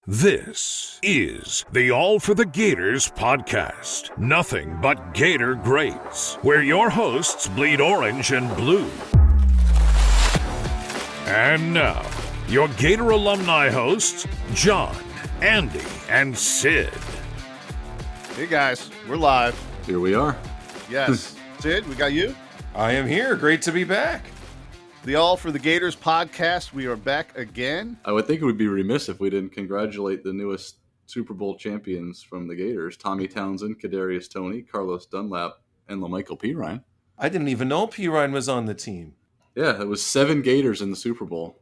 This is the All for the Gators podcast. Nothing but Gator greats, where your hosts bleed orange and blue. And now, your Gator alumni hosts, John, Andy, and Sid. Hey guys, we're live. Here we are. Yes. Sid, we got you? I am here. Great to be back. The All for the Gators podcast. We are back again. I would think it would be remiss if we didn't congratulate the newest Super Bowl champions from the Gators, Tommy Townsend, Kadarius Toney, Carlos Dunlap, and LaMichael Pirine. I didn't even know Pirine was on the team. Yeah, it was 7 Gators in the Super Bowl.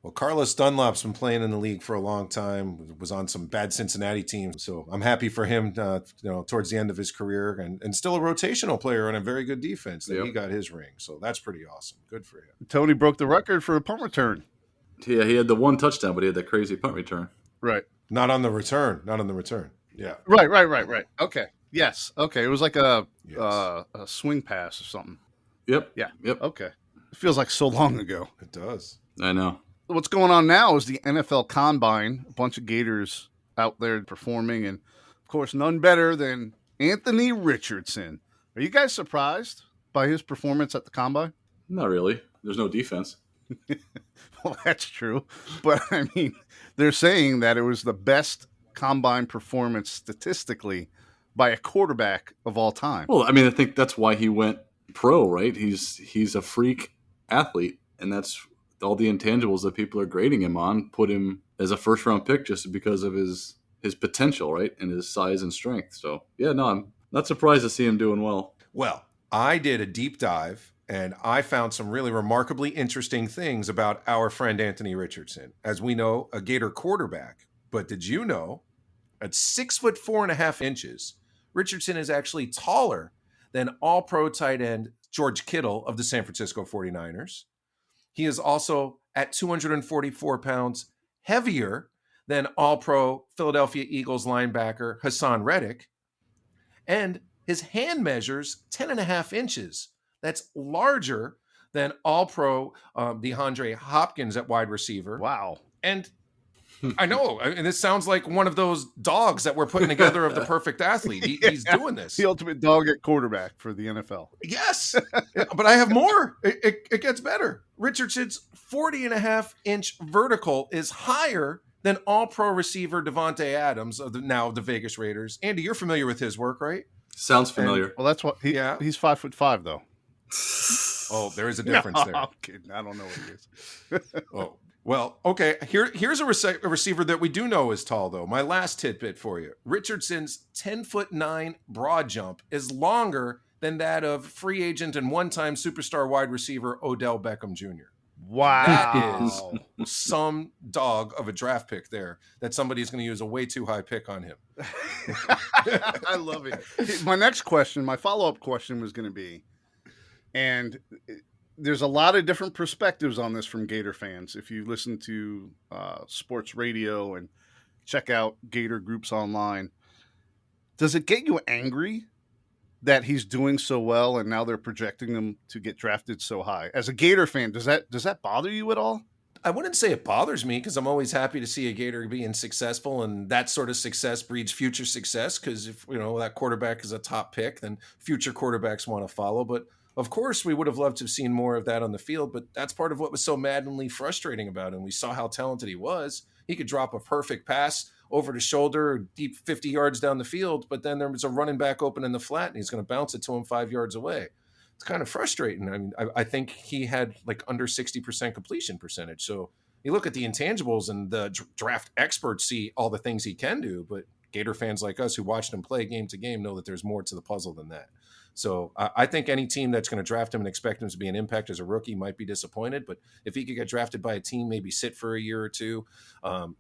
Well, Carlos Dunlap's been playing in the league for a long time, was on some bad Cincinnati teams. So I'm happy for him, towards the end of his career and still a rotational player on a very good defense that He got his ring. So that's pretty awesome. Good for him. Tony broke the record for a punt return. Yeah, he had the one touchdown, but he had that crazy punt return. Right. Not on the return. Yeah. Right. Okay. Yes. Okay. It was like a swing pass or something. Yep. Yeah. Yep. Okay. It feels like so long ago. It does. I know. What's going on now is the NFL Combine. A bunch of Gators out there performing, and of course, none better than Anthony Richardson. Are you guys surprised by his performance at the Combine? Not really. There's no defense. Well, that's true. But, I mean, they're saying that it was the best Combine performance statistically by a quarterback of all time. Well, I mean, I think that's why he went pro, right? He's a freak athlete, and that's all the intangibles that people are grading him on put him as a first-round pick just because of his potential, right, and his size and strength. So, yeah, no, I'm not surprised to see him doing well. Well, I did a deep dive, and I found some really remarkably interesting things about our friend Anthony Richardson. As we know, a Gator quarterback. But did you know, at 6'4.5" Richardson is actually taller than all-pro tight end George Kittle of the San Francisco 49ers. He is also at 244 pounds heavier than all-pro Philadelphia Eagles linebacker Hassan Reddick. And his hand measures 10.5 inches. That's larger than all-pro DeAndre Hopkins at wide receiver. Wow. And I know, and this sounds like one of those dogs that we're putting together of the perfect athlete. He's doing this. The ultimate dog at quarterback for the NFL. Yes, but I have more. It gets better. Richardson's 40.5-inch vertical is higher than all-pro receiver Devontae Adams of the Vegas Raiders. Andy, you're familiar with his work, right? Sounds familiar. Well, that's what he's 5'5" though. Oh, there is a difference there. I'm kidding. I don't know what he is. Oh. Well, okay, here's a receiver that we do know is tall, though. My last tidbit for you. Richardson's 10'9" broad jump is longer than that of free agent and one-time superstar wide receiver Odell Beckham Jr. Wow. That is some dog of a draft pick there that somebody's going to use a way too high pick on him. I love it. My next question, my follow-up question was going to be, and there's a lot of different perspectives on this from Gator fans. If you listen to sports radio and check out Gator groups online, does it get you angry that he's doing so well and now they're projecting him to get drafted so high? As a Gator fan, does that bother you at all? I wouldn't say it bothers me because I'm always happy to see a Gator being successful, and that sort of success breeds future success because if that quarterback is a top pick, then future quarterbacks want to follow. But of course, we would have loved to have seen more of that on the field, but that's part of what was so maddeningly frustrating about him. We saw how talented he was. He could drop a perfect pass over the shoulder, deep 50 yards down the field, but then there was a running back open in the flat, and he's going to bounce it to him 5 yards away. It's kind of frustrating. I mean, I think he had like under 60% completion percentage. So you look at the intangibles, and the draft experts see all the things he can do, but Gator fans like us who watched him play game to game know that there's more to the puzzle than that. So I think any team that's going to draft him and expect him to be an impact as a rookie might be disappointed. But if he could get drafted by a team, maybe sit for a year or two,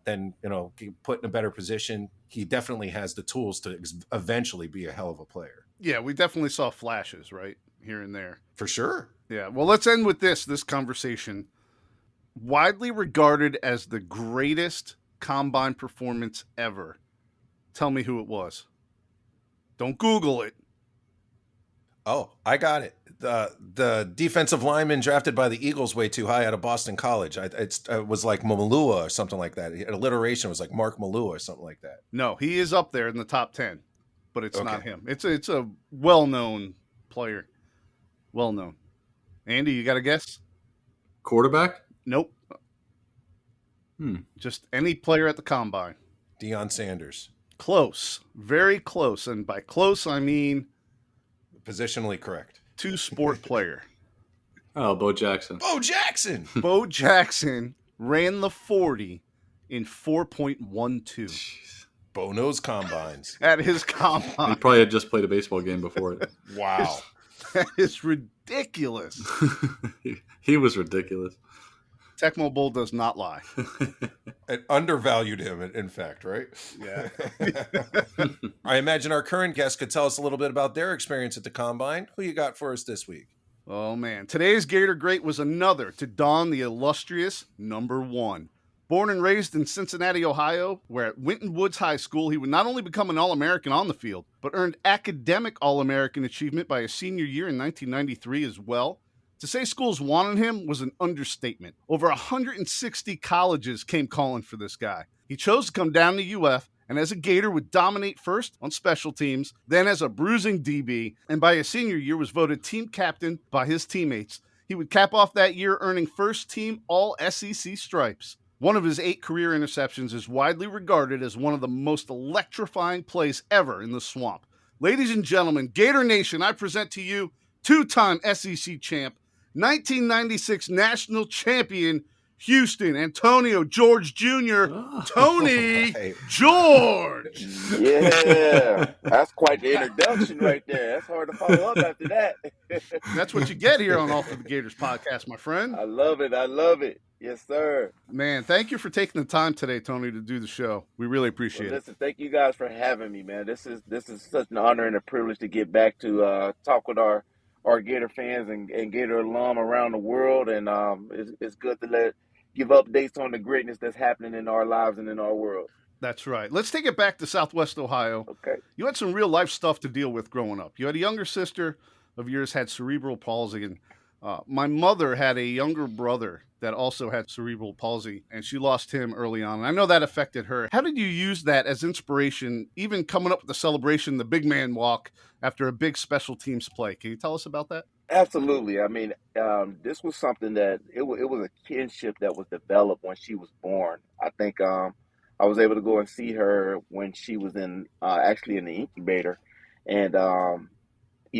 then, get put in a better position. He definitely has the tools to eventually be a hell of a player. Yeah, we definitely saw flashes, right, here and there. For sure. Yeah, well, let's end with this conversation. Widely regarded as the greatest combine performance ever. Tell me who it was. Don't Google it. Oh, I got it. The defensive lineman drafted by the Eagles way too high out of Boston College. It was like Malua or something like that. Alliteration was like Mark Malua or something like that. No, he is up there in the top 10, but it's not Okay. him. It's a well-known player. Well-known. Andy, you got a guess? Quarterback? Nope. Just any player at the combine. Deion Sanders. Close. Very close. And by close, I mean Positionally correct. two-sport player. Oh, Bo Jackson. Bo Jackson. Bo Jackson ran the 40 in 4.12 Bo knows combines. at his He combine. probably had just played a baseball game before it. Wow. That is ridiculous. He was ridiculous. Tecmo Bowl does not lie. It undervalued him, in fact, right? Yeah. I imagine our current guest could tell us a little bit about their experience at the Combine. Who you got for us this week? Oh, man. Today's Gator Great was another to don the illustrious number 1. Born and raised in Cincinnati, Ohio, where at Winton Woods High School he would not only become an All-American on the field, but earned academic All-American achievement by his senior year in 1993 as well. To say schools wanted him was an understatement. Over 160 colleges came calling for this guy. He chose to come down to UF, and as a Gator would dominate first on special teams, then as a bruising DB, and by his senior year was voted team captain by his teammates. He would cap off that year earning first team All-SEC stripes. One of his 8 career interceptions is widely regarded as one of the most electrifying plays ever in the swamp. Ladies and gentlemen, Gator Nation, I present to you 2-time SEC champ, 1996 national champion, Houston Antonio George Jr., Tony Right. George. Yeah, that's quite the introduction right there. That's hard to follow up after that. That's what you get here on All for the Gators podcast, my friend. I love it. I love it. Yes, sir. Man, thank you for taking the time today, Tony, to do the show. We really appreciate Well, it. listen, thank you guys for having me, man. This is such an honor and a privilege to get back to talk with our Gator fans and Gator alum around the world, and it's good to give updates on the greatness that's happening in our lives and in our world. That's right. Let's take it back to Southwest Ohio. Okay. You had some real life stuff to deal with growing up. You had a younger sister of yours had cerebral palsy, and my mother had a younger brother that also had cerebral palsy, and she lost him early on. And I know that affected her. How did you use that as inspiration, even coming up with the celebration, the big man walk after a big special teams play? Can you tell us about that? Absolutely. I mean, this was something that it was a kinship that was developed when she was born. I think I was able to go and see her when she was actually in the incubator, and I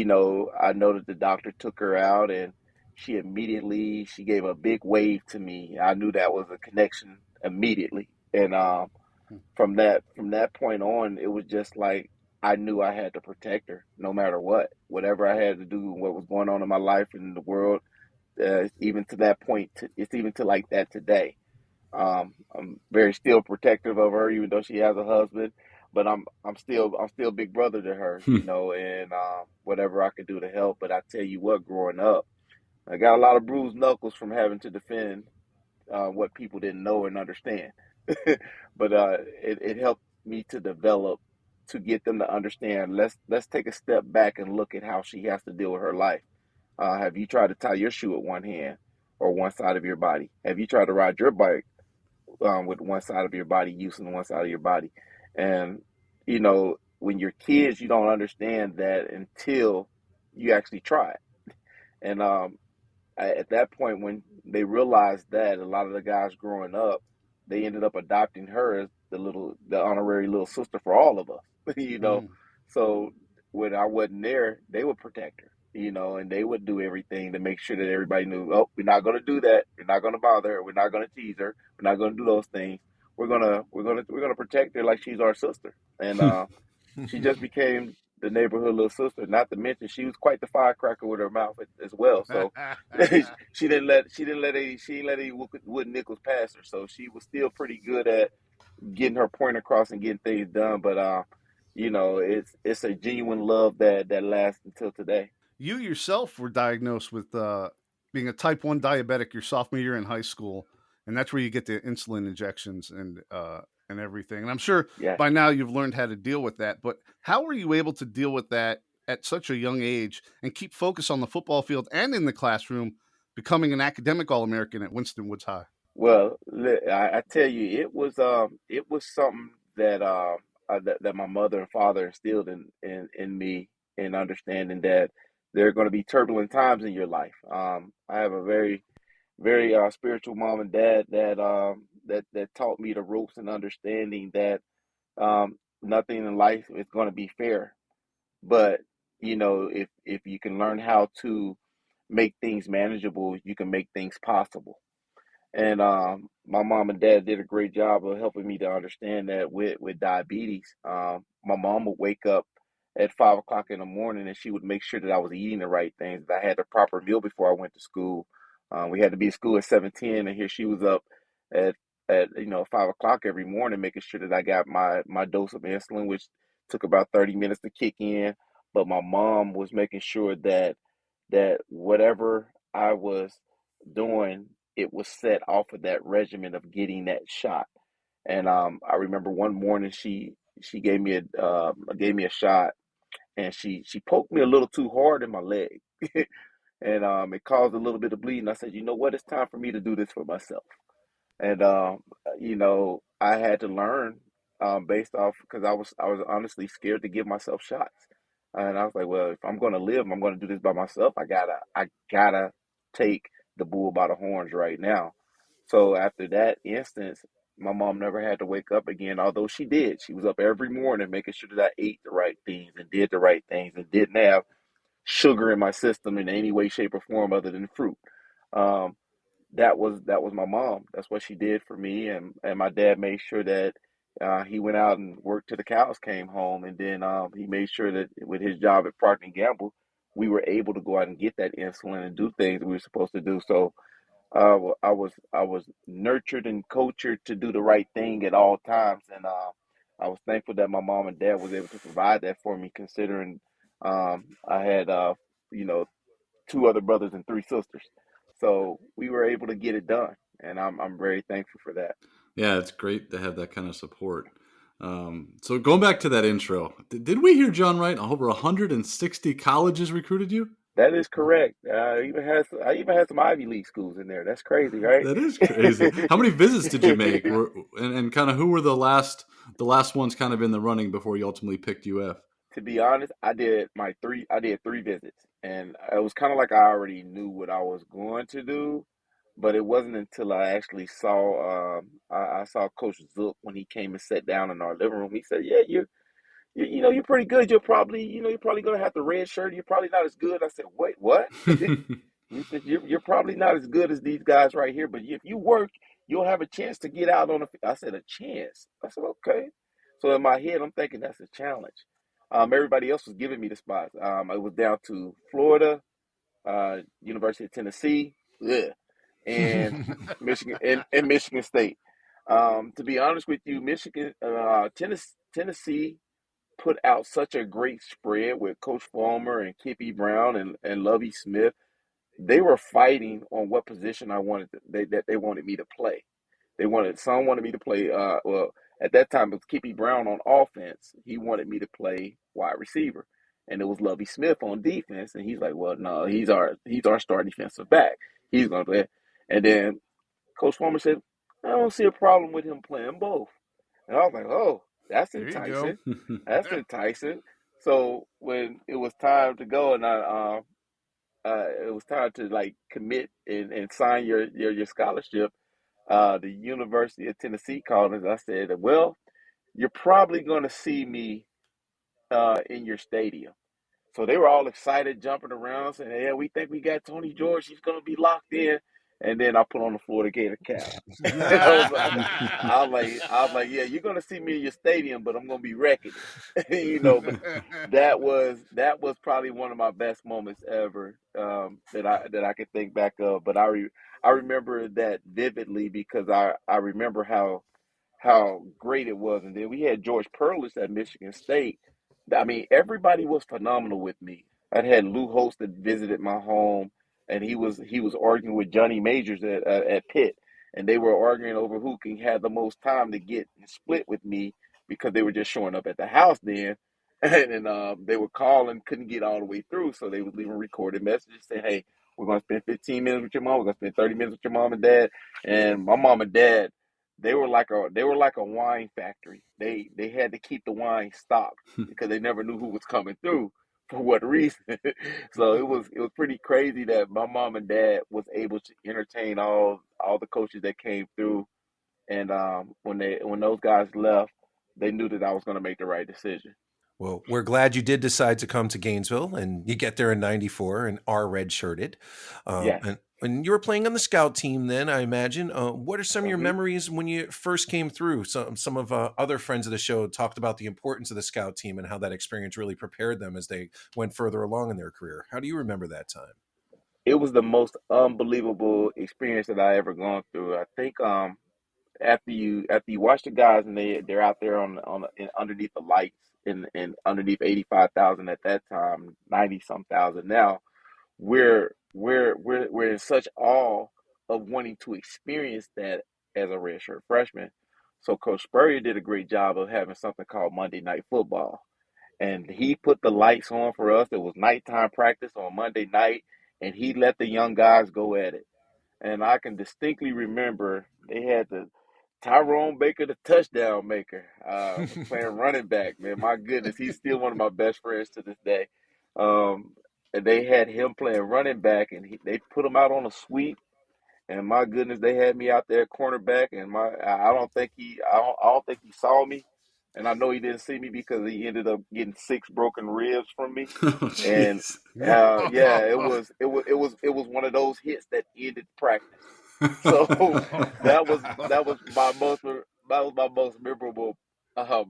know that the doctor took her out, and she gave a big wave to me. I knew that was a connection immediately, and from that point on, it was just like I knew I had to protect her no matter what, whatever I had to do, what was going on in my life and in the world. Even to that point, it's even to like that today. I'm very still protective of her, even though she has a husband. But I'm still big brother to her, and whatever I could do to help. But I tell you what, growing up, I got a lot of bruised knuckles from having to defend what people didn't know and understand. But it helped me to develop, to get them to understand. Let's take a step back and look at how she has to deal with her life. Have you tried to tie your shoe with one hand or one side of your body? Have you tried to ride your bike with one side of your body, using one side of your body? And when you're kids, you don't understand that until you actually try it. And at that point, when they realized that, a lot of the guys growing up, they ended up adopting her as the honorary little sister for all of us. So when I wasn't there, they would protect her, and they would do everything to make sure that everybody knew, oh, we're not going to do that. We're not going to bother her. We're not going to tease her. We're not going to do those things. We're gonna protect her like she's our sister. And she just became the neighborhood little sister. Not to mention, she was quite the firecracker with her mouth as well. So she didn't let any wooden nickels pass her. So she was still pretty good at getting her point across and getting things done. But it's a genuine love that lasts until today. You yourself were diagnosed with being a type 1 diabetic your sophomore year in high school, and that's where you get the insulin injections and everything. And I'm sure by now you've learned how to deal with that. But how were you able to deal with that at such a young age and keep focus on the football field and in the classroom, becoming an academic All-American at Winston Woods High? Well, I tell you, it was something that that my mother and father instilled in me, in understanding that there are going to be turbulent times in your life. I have a very spiritual mom and dad that taught me the ropes and understanding that nothing in life is going to be fair. But if you can learn how to make things manageable, you can make things possible. And my mom and dad did a great job of helping me to understand that with diabetes. My mom would wake up at 5 o'clock in the morning, and she would make sure that I was eating the right things, that I had the proper meal before I went to school. We had to be at school at 7:10, and here she was up at 5 o'clock every morning, making sure that I got my dose of insulin, which took about 30 minutes to kick in. But my mom was making sure that whatever I was doing, it was set off of that regimen of getting that shot. And I remember one morning she gave me a shot, and she poked me a little too hard in my leg, and it caused a little bit of bleeding. I said, you know what, it's time for me to do this for myself. And I had to learn, based off, because I was honestly scared to give myself shots. And I was like, well, if I'm going to live, I'm going to do this by myself. I gotta take the bull by the horns right now. So after that instance, my mom never had to wake up again, although she did. She was up every morning making sure that I ate the right things and did the right things and didn't have sugar in my system in any way, shape, or form other than fruit. Um, that was my mom. That's what she did for me, and my dad made sure that he went out and worked till the cows came home, and then he made sure that with his job at Procter and Gamble, we were able to go out and get that insulin and do things we were supposed to do. So I was nurtured and cultured to do the right thing at all times, and I was thankful that my mom and dad was able to provide that for me, considering I had you know two other brothers and three sisters. So we were able to get it done, and I'm very thankful for that. Yeah, it's great to have that kind of support. So going back to that intro, did we hear John right? Over 160 colleges recruited you? That is correct. I even had some Ivy League schools in there. That's crazy, right? That is crazy. How many visits did you make? And kind of who were the last ones kind of in the running before you ultimately picked UF? To be honest, I did three visits, and it was kind of like I already knew what I was going to do, but it wasn't until I actually saw I saw Coach Zook when he came and sat down in our living room. He said, "Yeah, you're pretty good. You're probably gonna have the red shirt. You're probably not as good." I said, "Wait, what?" He said, "You're probably not as good as these guys right here, but if you work, you'll have a chance to get out on the." I said, "A chance?" I said, "Okay." So in my head, I'm thinking that's a challenge. Everybody else was giving me the spots. It was down to Florida, University of Tennessee, ugh, and Michigan and Michigan State. To be honest with you, Tennessee put out such a great spread with Coach Fulmer and Kippy Brown and Lovey Smith. They were fighting on what position that they wanted me to play. Some wanted me to play. Well, at that time it was Kippy Brown on offense. He wanted me to play wide receiver, and it was Lovey Smith on defense. And he's like, "Well, no, he's our star defensive back. He's gonna play." And then Coach Fulmer said, "I don't see a problem with him playing both." And I was like, "Oh, that's There you go. enticing. That's enticing." So when it was time to go, and it was time to like commit and sign your scholarship, the University of Tennessee called us. I said, "Well, you're probably going to see me in your stadium." So they were all excited, jumping around, saying, "Yeah, we think we got Tony George. He's going to be locked in." And then I put on the Florida Gator cap. And I was like, "Yeah, you're going to see me in your stadium, but I'm going to be wrecking it." But that was probably one of my best moments ever, that I could think back of. But I remember that vividly because I remember how great it was. And then we had George Perlis at Michigan State. I mean, everybody was phenomenal with me. I had Lou Holtz that visited my home, and he was arguing with Johnny Majors at Pitt, and they were arguing over who can have the most time to get and split with me because they were just showing up at the house then. and they would call and couldn't get all the way through, so they would leave a recorded message saying, "Hey, we're going to spend 15 minutes with your mom. We're going to spend 30 minutes with your mom and dad." And my mom and dad, they were like a wine factory. They had to keep the wine stocked because they never knew who was coming through for what reason. So it was pretty crazy that my mom and dad was able to entertain all the coaches that came through. And when those guys left, they knew that I was going to make the right decision. Well, we're glad you did decide to come to Gainesville, and you get there in '94 and are redshirted. Yes. And when you were playing on the scout team, then I imagine, what are some of your Mhm. memories when you first came through? Some of other friends of the show talked about the importance of the scout team and how that experience really prepared them as they went further along in their career. How do you remember that time? It was the most unbelievable experience that I ever gone through. I think after you watch the guys and they're out there underneath the lights and underneath 85,000 at that time, 90 some thousand now, we're in such awe of wanting to experience that as a redshirt freshman. So Coach Spurrier did a great job of having something called Monday Night Football, and he put the lights on for us. It was nighttime practice on Monday night, and he let the young guys go at it. And I can distinctly remember they had the Tyrone Baker, the touchdown maker, was playing running back. Man, my goodness, he's still one of my best friends to this day. And they had him playing running back, and they put him out on a sweep. And my goodness, they had me out there at cornerback, and I don't think he saw me, and I know he didn't see me because he ended up getting 6 broken ribs from me. Oh, And jeez. yeah, it was one of those hits that ended practice. So that was my most memorable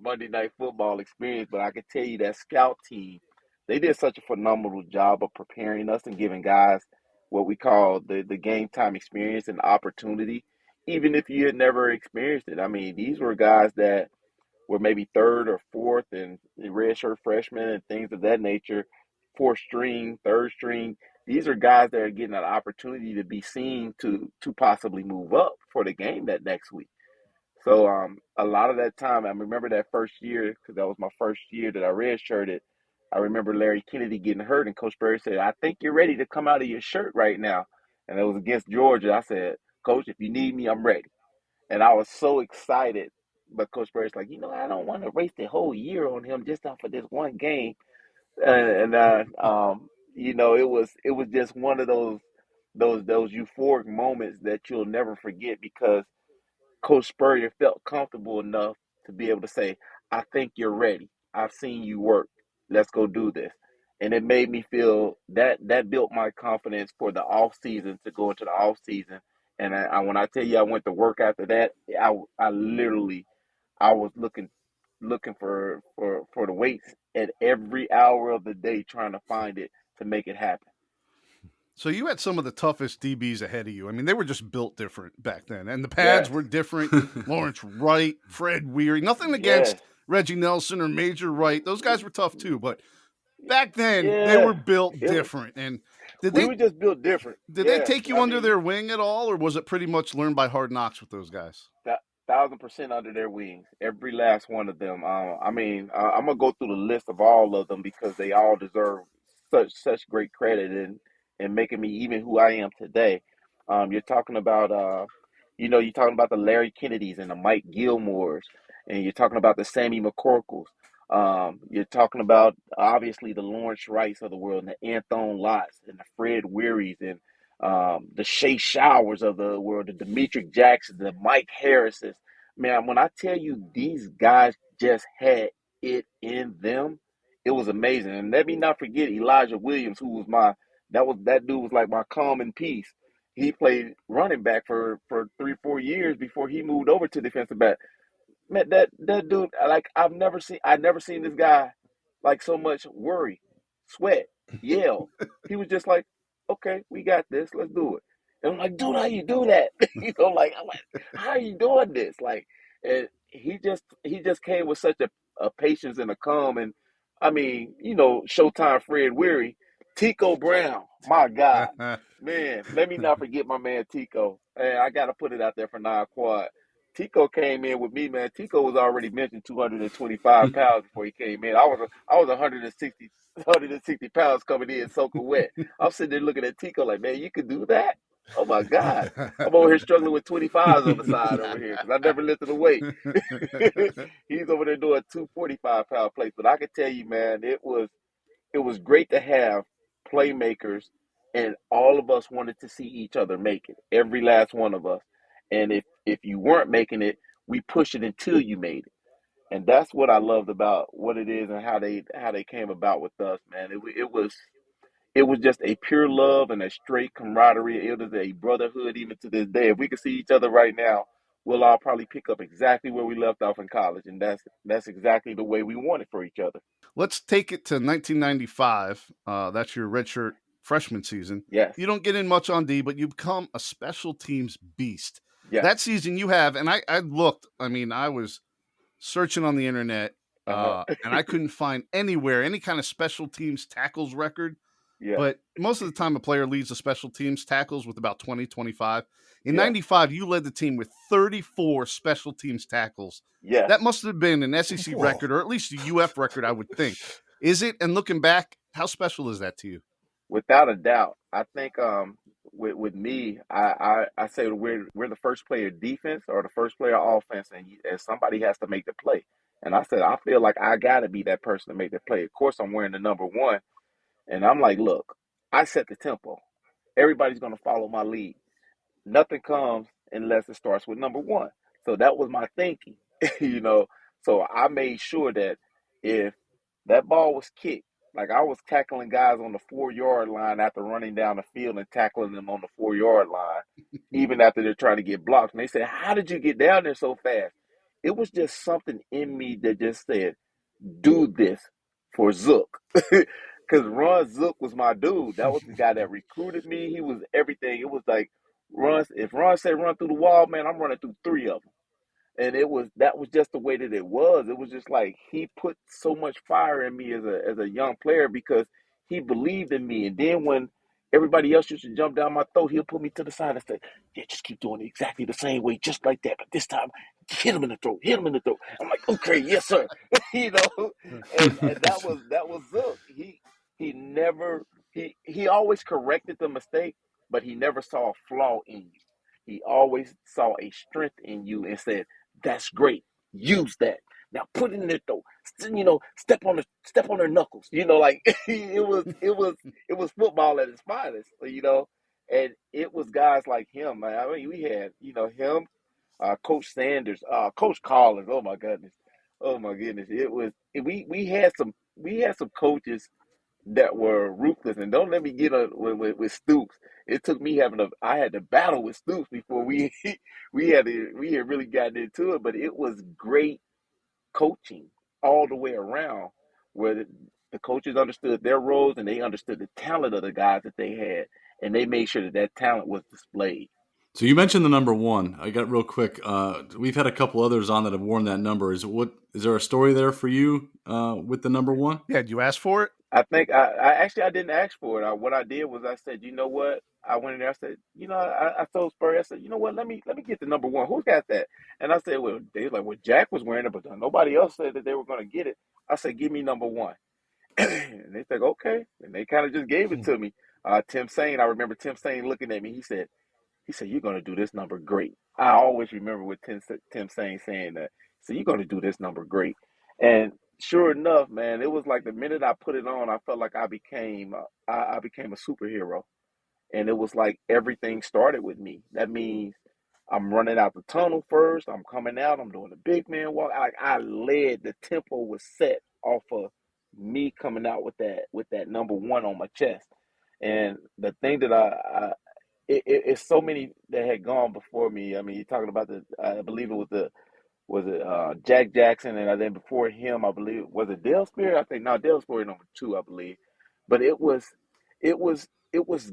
Monday Night Football experience. But I can tell you that scout team, they did such a phenomenal job of preparing us and giving guys what we call the game time experience and opportunity, even if you had never experienced it. I mean, these were guys that were maybe third or fourth and redshirt freshmen and things of that nature, fourth string, third string. These are guys that are getting an opportunity to be seen to possibly move up for the game that next week. So a lot of that time, I remember that first year because that was my first year that I redshirted. I remember Larry Kennedy getting hurt, and Coach Berry said, "I think you're ready to come out of your shirt right now." And it was against Georgia. I said, "Coach, if you need me, I'm ready." And I was so excited. But Coach Berry's like, I don't want to waste the whole year on him just off of this one game. It was just one of those euphoric moments that you'll never forget because Coach Spurrier felt comfortable enough to be able to say, "I think you're ready. I've seen you work. Let's go do this." And it made me feel that built my confidence for the off season to go into the off season. And when I tell you I went to work after that, I literally I was looking for the weights at every hour of the day trying to find it to make it happen. So you had some of the toughest DBs ahead of you. I mean, they were just built different back then, and the pads Yes. were different. Lawrence Wright, Fred Weary. Nothing Yes. against Reggie Nelson or Major Wright; those guys were tough too. But back then, they were Yeah. built It, different. And did we they were just built different. did they Yeah. take you I under mean, their wing at all, or was it pretty much learned by hard knocks with those guys? 1,000% under their wings, every last one of them. I'm gonna go through the list of all of them because they all deserve such great credit in making me even who I am today. You're talking about you're talking about the Larry Kennedys and the Mike Gilmores, and you're talking about the Sammy McCorkles. You're talking about obviously the Lawrence Wrights of the world and the Anthony Lotts and the Fred Wearies and the Shea Showers of the world, the Demetric Jacksons, the Mike Harrises. Man, when I tell you these guys just had it in them, it was amazing. And let me not forget Elijah Williams, who was that dude was like my common peace. He played running back for 3 4 years before he moved over to defensive back. Man, that dude, like I never seen this guy like so much worry, sweat, yell. He was just like, "Okay, we got this. Let's do it." And I'm like, "Dude, how you do that?" I'm like, "How are you doing this?" Like, and he just came with such a patience and a calm. And I mean, Showtime Fred Weary, Tico Brown, my God, man. Let me not forget my man Tico. And I got to put it out there for non quad. Tico came in with me, man. Tico was already mentioned 225 pounds before he came in. I was 160 pounds coming in soaking wet. I'm sitting there looking at Tico like, man, you could do that? Oh my God. I'm over here struggling with 25s on the side over here because I never lifted a weight. He's over there doing 245-pound plates. But I can tell you, man, it was great to have playmakers, and all of us wanted to see each other make it. Every last one of us. And if you weren't making it, we pushed it until you made it. And that's what I loved about what it is and how they came about with us, man. It was just a pure love and a straight camaraderie. It was a brotherhood even to this day. If we could see each other right now, we'll all probably pick up exactly where we left off in college, and that's exactly the way we want it for each other. Let's take it to 1995. That's your redshirt freshman season. Yes. You don't get in much on D, but you become a special teams beast. Yes. That season you have, and I looked, I was searching on the internet, and I couldn't find anywhere any kind of special teams tackles record. Yeah. But most of the time, a player leads the special teams tackles with about 20, 25. In Yeah. 95, you led the team with 34 special teams tackles. Yeah. That must have been an SEC record, or at least a UF record, I would think. Is it? And looking back, how special is that to you? Without a doubt. I think with me, I say we're the first player defense or the first player offense, and somebody has to make the play. And I said, I feel like I got to be that person to make the play. Of course, I'm wearing the number 1. And I'm like, look, I set the tempo. Everybody's going to follow my lead. Nothing comes unless it starts with number 1. So that was my thinking, So I made sure that if that ball was kicked, like I was tackling guys on the 4-yard line after running down the field and tackling them on the 4-yard line, even after they're trying to get blocked. And they said, how did you get down there so fast? It was just something in me that just said, do this for Zook. Because Ron Zook was my dude. That was the guy that recruited me. He was everything. It was like, if Ron said run through the wall, man, I'm running through 3 of them. And that was just the way that it was. It was just like he put so much fire in me as a young player because he believed in me. And then when everybody else used to jump down my throat, he'll put me to the side and say, yeah, just keep doing it exactly the same way, just like that. But this time, hit him in the throat, hit him in the throat. I'm like, okay, yes, sir. And that was Zook. He never he always corrected the mistake, but he never saw a flaw in you. He always saw a strength in you and said, that's great. Use that. Now put it in there though. Step on their knuckles. Like it was football at its finest, And it was guys like him, man. I mean, we had, him, Coach Sanders, Coach Collins. Oh my goodness. It was we had some coaches that were ruthless, and don't let me get with Stoops. It took me I had to battle with Stoops before we had really gotten into it, but it was great coaching all the way around, where the coaches understood their roles and they understood the talent of the guys that they had, and they made sure that talent was displayed. So you mentioned the number 1. I got real quick. We've had a couple others on that have worn that number. Is there a story there for you with the number 1? Yeah, did you ask for it? I think I didn't ask for it. What I did was I said, you know what? I went in there. I said, I told Spurrier, I said, you know what? Let me get the number 1. Who got that? And I said, well, they were like, well, Jack was wearing it, but nobody else said that they were going to get it. I said, give me number 1. And they said, okay. And they kind of just gave it to me. Tim Sain, I remember Tim Sain looking at me. He said, you're going to do this number great. I always remember with Tim Sain saying that. So you're going to do this number great. And sure enough, man, it was like the minute I put it on, I felt like I became a superhero. And it was like everything started with me. That means I'm running out the tunnel first. I'm coming out. I'm doing the big man walk. I led. The tempo was set off of me coming out with that number 1 on my chest. And the thing that it's so many that had gone before me. I mean, you're talking about I believe it was Jack Jackson, and then before him, I believe, was it Dale Spear? I think, no, Dale Spear number 2, I believe. But it was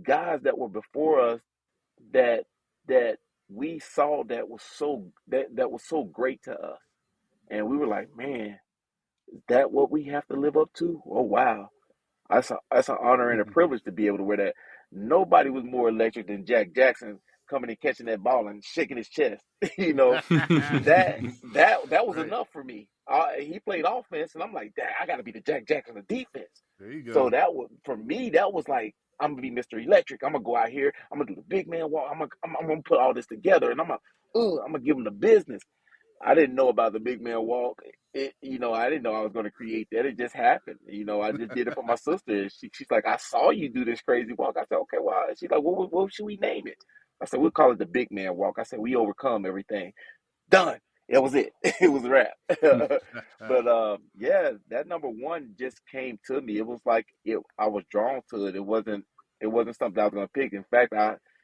guys that were before us that we saw that was so great to us, and we were like, man, is that what we have to live up to? Oh wow, that's an honor and a privilege to be able to wear that. Nobody was more electric than Jack Jackson coming and catching that ball and shaking his chest. You know, that was Right. enough for me. He played offense, and I'm like, Dang, I got to be the Jack Jackson of defense. There you So go. that was for me. That was like, I'm gonna be Mr. Electric. I'm gonna go out here. I'm gonna do the big man walk. I'm gonna put all this together, and I'm gonna give him the business. I didn't know about the big man walk. I didn't know I was going to create that. It just happened. I just did it for my sister. And she's like, I saw you do this crazy walk. I said, okay, well, she's like, what should we name it? I said, we'll call it the big man walk. I said, we overcome everything. Done. It was it. It was a wrap. But yeah, that number one just came to me. It was like I was drawn to it. It wasn't something I was going to pick. In fact,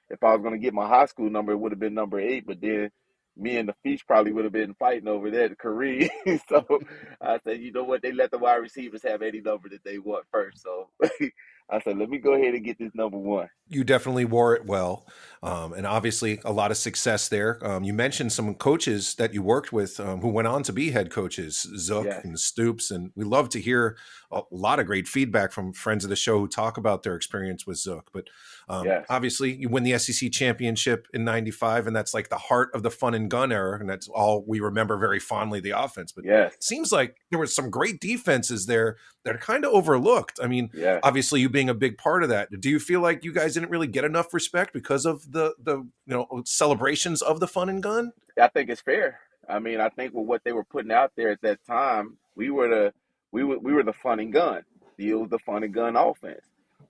if I was going to get my high school number, it would have been number 8. But then me and the Fish probably would have been fighting over that, Kareem. So I said, you know what? They let the wide receivers have any number that they want first. So I said, let me go ahead and get this number one. You definitely wore it well, and obviously a lot of success there. You mentioned some coaches that you worked with who went on to be head coaches, Zook Yes. and Stoops, and we love to hear a lot of great feedback from friends of the show who talk about their experience with Zook. But Yes. obviously you win the SEC championship in '95, and that's like the heart of the fun and gun era, and that's all we remember very fondly, the offense. But Yes. it seems like there were some great defenses there that are kind of overlooked. I mean, Yes. obviously you being a big part of that. Do you feel like you guys didn't really get enough respect because of the celebrations of the fun and gun? I think it's fair. I mean, I think with what they were putting out there at that time, we were the fun and gun. It was the fun and gun offense.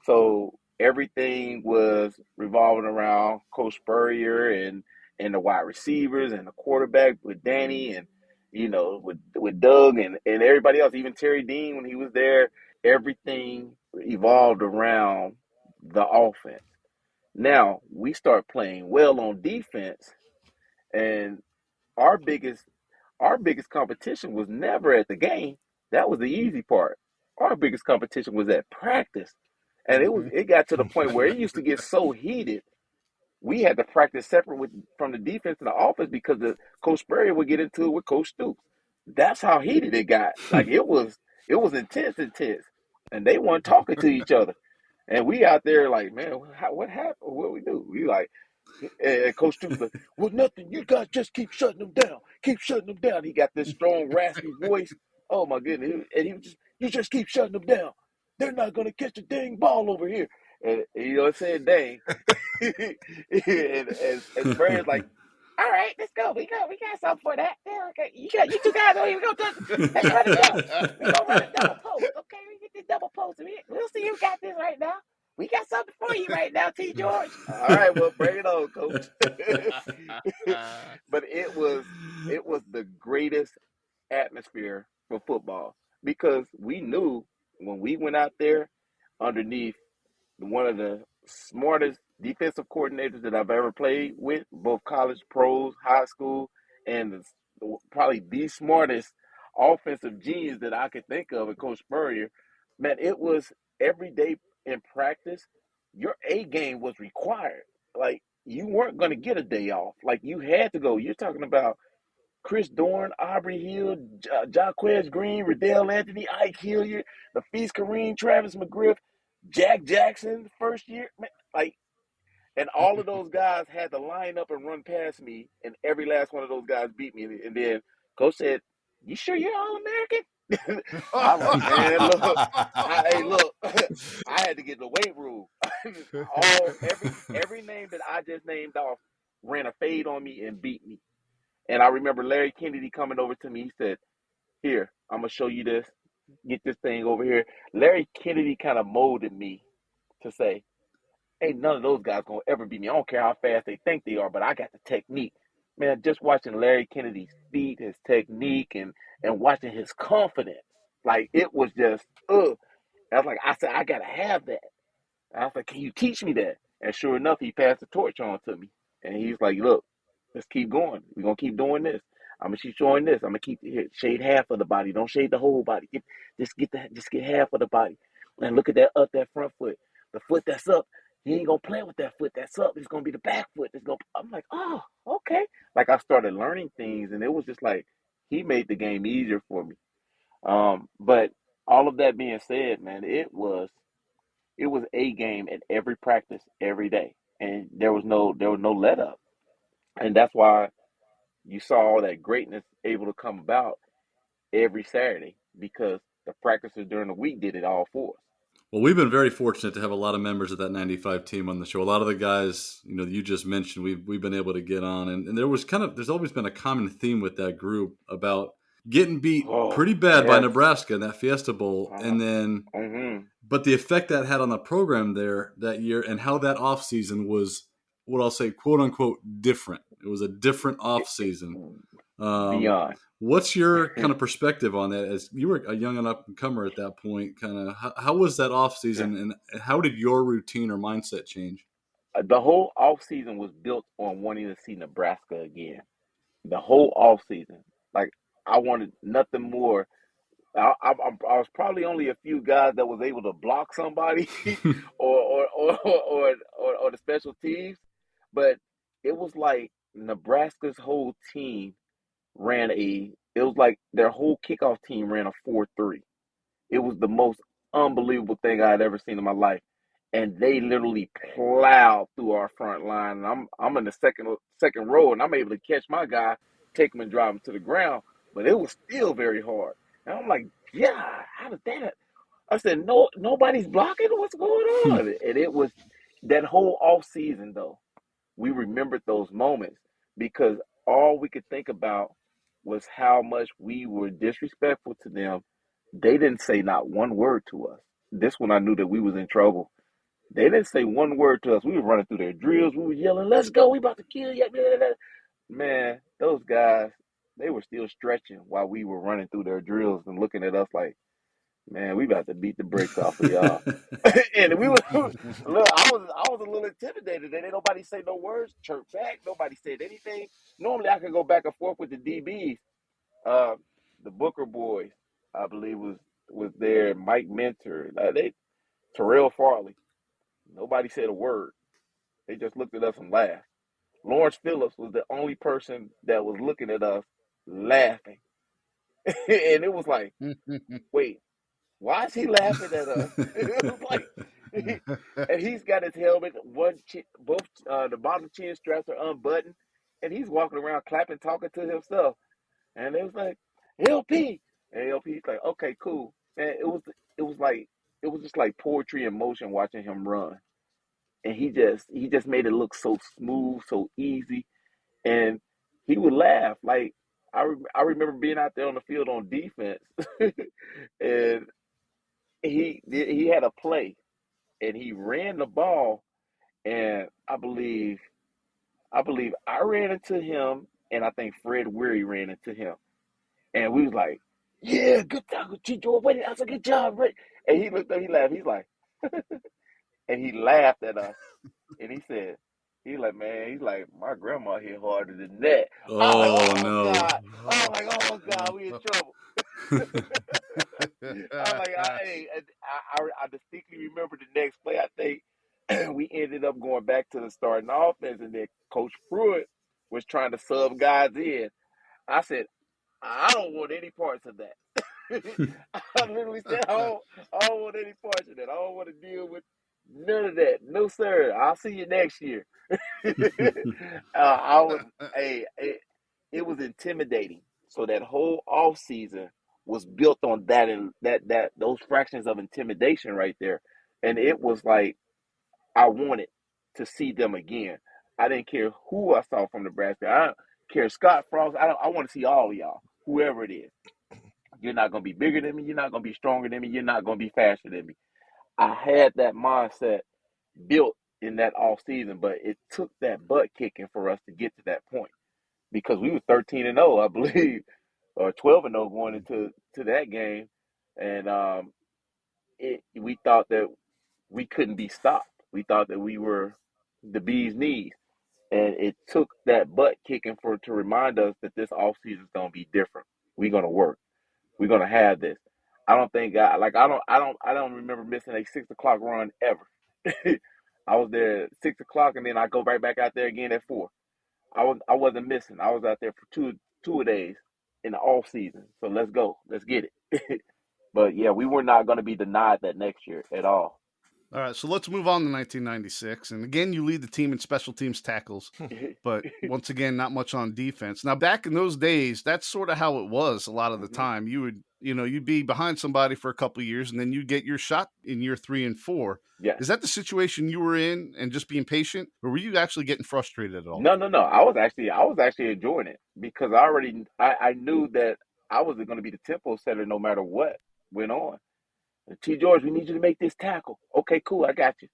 So everything was revolving around Coach Spurrier and the wide receivers and the quarterback with Danny and with Doug and everybody else, even Terry Dean when he was there. Everything evolved around the offense. Now we start playing well on defense, and our biggest our biggest competition was never at the game. That was the easy part. Our biggest competition was at practice. And Mhm. it got to the point where it used to get so heated. We had to practice separate from the defense and the offense because the Coach Spurrier would get into it with Coach Stoops. That's how heated it got. Like it was intense. And they weren't talking to each other. And we out there like, man, what happened? What we do? We like, and Coach Stoops like, well, nothing. You guys just keep shutting them down. Keep shutting them down. He got this strong, raspy voice. Oh my goodness! And he was you just keep shutting them down. They're not gonna catch the dang ball over here. And you know what I'm saying, dang. and Spurrier's like, all right, let's go. We got something for that. Yeah, okay. You two guys over here. Let's run it down. We gonna run a double post. Okay, we get this double post. We'll see who got this right now. We got something for you right now, T. George. All right, well, bring it on, Coach. But it was the greatest atmosphere for football because we knew when we went out there underneath one of the smartest defensive coordinators that I've ever played with, both college, pros, high school, and probably the smartest offensive genius that I could think of, Coach Spurrier. Man, it was every day in practice, your A game was required. Like, you weren't going to get a day off. Like, you had to go. You're talking about Chris Dorn, Aubrey Hill, Jaquez Green, Riddell Anthony, Ike Hilliard, the Feast Kareem, Travis McGriff, Jack Jackson, first year. Man, like, and all of those guys had to line up and run past me, and every last one of those guys beat me. And then Coach said, "You sure you're All American?" I'm like, man, look, I had to get the weight room. Every name that I just named off ran a fade on me and beat me. And I remember Larry Kennedy coming over to me. He said, "Here, I'm gonna show you this. Get this thing over here." Larry Kennedy kind of molded me to say, ain't none of those guys gonna ever beat me. I don't care how fast they think they are, but I got the technique. Man, just watching Larry Kennedy's feet, his technique, and watching his confidence, like it was just, ugh. I said, I gotta have that. I was like, can you teach me that? And sure enough, he passed the torch on to me. And he's like, look, let's keep going. We're gonna keep doing this. I'm gonna keep showing this. I'm gonna keep shade half of the body. Don't shade the whole body. Just get half of the body. And look at that front foot. The foot that's up. He ain't gonna play with that foot that's up. It's gonna be the back foot. I'm like, oh, okay. Like I started learning things, and it was just like he made the game easier for me. But all of that being said, man, it was a game at every practice every day. and there was no let up, and that's why you saw all that greatness able to come about every Saturday because the practices during the week did it all for us. Well, we've been very fortunate to have a lot of members of that '95 team on the show. A lot of the guys, you just mentioned, we've been able to get on, and there's always been a common theme with that group about getting beat Oh pretty bad by yes, Nebraska in that Fiesta Bowl, uh, and then mm-hmm. but the effect that had on the program there that year, and how that offseason was, what I'll say, quote unquote, different. It was a different offseason. Beyond. What's your kind of perspective on that? As you were a young and up and comer at that point, kind of how was that off season, and how did your routine or mindset change? The whole off season was built on wanting to see Nebraska again. The whole off season, like I wanted nothing more. I was probably only a few guys that was able to block somebody, or the special teams, but it was like Nebraska's whole team ran a. It was like their whole kickoff team ran a 4-3. It was the most unbelievable thing I had ever seen in my life, and they literally plowed through our front line. And I'm in the second row, and I'm able to catch my guy, take him and drive him to the ground. But it was still very hard. And I'm like, yeah, how did that? I said, no, nobody's blocking. What's going on? And it was that whole off season though. We remembered those moments because all we could think about was how much we were disrespectful to them. They didn't say not one word to us. This one I knew that we was in trouble. They didn't say one word to us. We were running through their drills. We were yelling, "Let's go! We about to kill you!" Man, those guys, they were still stretching while we were running through their drills and looking at us like, "Man, we about to beat the brakes off of y'all." And we was look, I was a little intimidated. And ain't nobody say no words, chirp back. Nobody said anything. Normally, I could go back and forth with the DBs. Uh, the Booker boys, I believe, was there. Mike Mentor, Terrell Farley. Nobody said a word. They just looked at us and laughed. Lawrence Phillips was the only person that was looking at us laughing, and it was like, wait, why is he laughing at us? It was like, and he's got his helmet, both the bottom chin straps are unbuttoned, and he's walking around clapping, talking to himself. And it was like, LP, and LP's like, okay, cool. And it was just like poetry in motion watching him run, and he just made it look so smooth, so easy, and he would laugh like. I remember being out there on the field on defense, and he had a play and he ran the ball, and I believe I ran into him, and I think Fred Weary ran into him, and we was like, "Yeah, good job, Chicho. Wait, that's a good job, Ray." And he looked up, he laughed, he's like, and he laughed at us, and he said, he's like, man, he's like, my grandma hit harder than that. I was like, Oh oh no! God, I was like, oh God, we in trouble. I'm like, I distinctly remember the next play. I think we ended up going back to the starting offense, and then Coach Pruitt was trying to sub guys in. I said, I don't want any parts of that. I literally said, I don't want any parts of that. I don't want to deal with none of that. No, sir. I'll see you next year. I was, hey, it was intimidating. So that whole off season was built on that and that those fractions of intimidation right there, and it was like I wanted to see them again. I didn't care who I saw from Nebraska. I don't care Scott Frost. I want to see all of y'all, whoever it is. You're not going to be bigger than me. You're not going to be stronger than me. You're not going to be faster than me. I had that mindset built in that off season, but it took that butt kicking for us to get to that point because we were 13-0, I believe, or 12-0 going into that game, and we thought that we couldn't be stopped. We thought that we were the bee's knees, and it took that butt kicking to remind us that this off season is going to be different. We're going to work. We're going to have this. I don't think I don't remember missing a 6 o'clock run ever. I was there at 6 o'clock, and then I go right back out there again at 4. I wasn't missing. I was out there for two days in the off season. So let's go. Let's get it. But yeah, we were not going to be denied that next year at all. All right, so let's move on to 1996. And again, you lead the team in special teams tackles, but once again, not much on defense. Now, back in those days, that's sort of how it was a lot of the time. You would, you'd be behind somebody for a couple of years, and then you'd get your shot in year 3 and 4. Yes. Is that the situation you were in and just being patient, or were you actually getting frustrated at all? No. I was actually enjoying it because I knew that I was going to be the tempo setter no matter what went on. T. George, we need you to make this tackle. Okay, cool, I got you.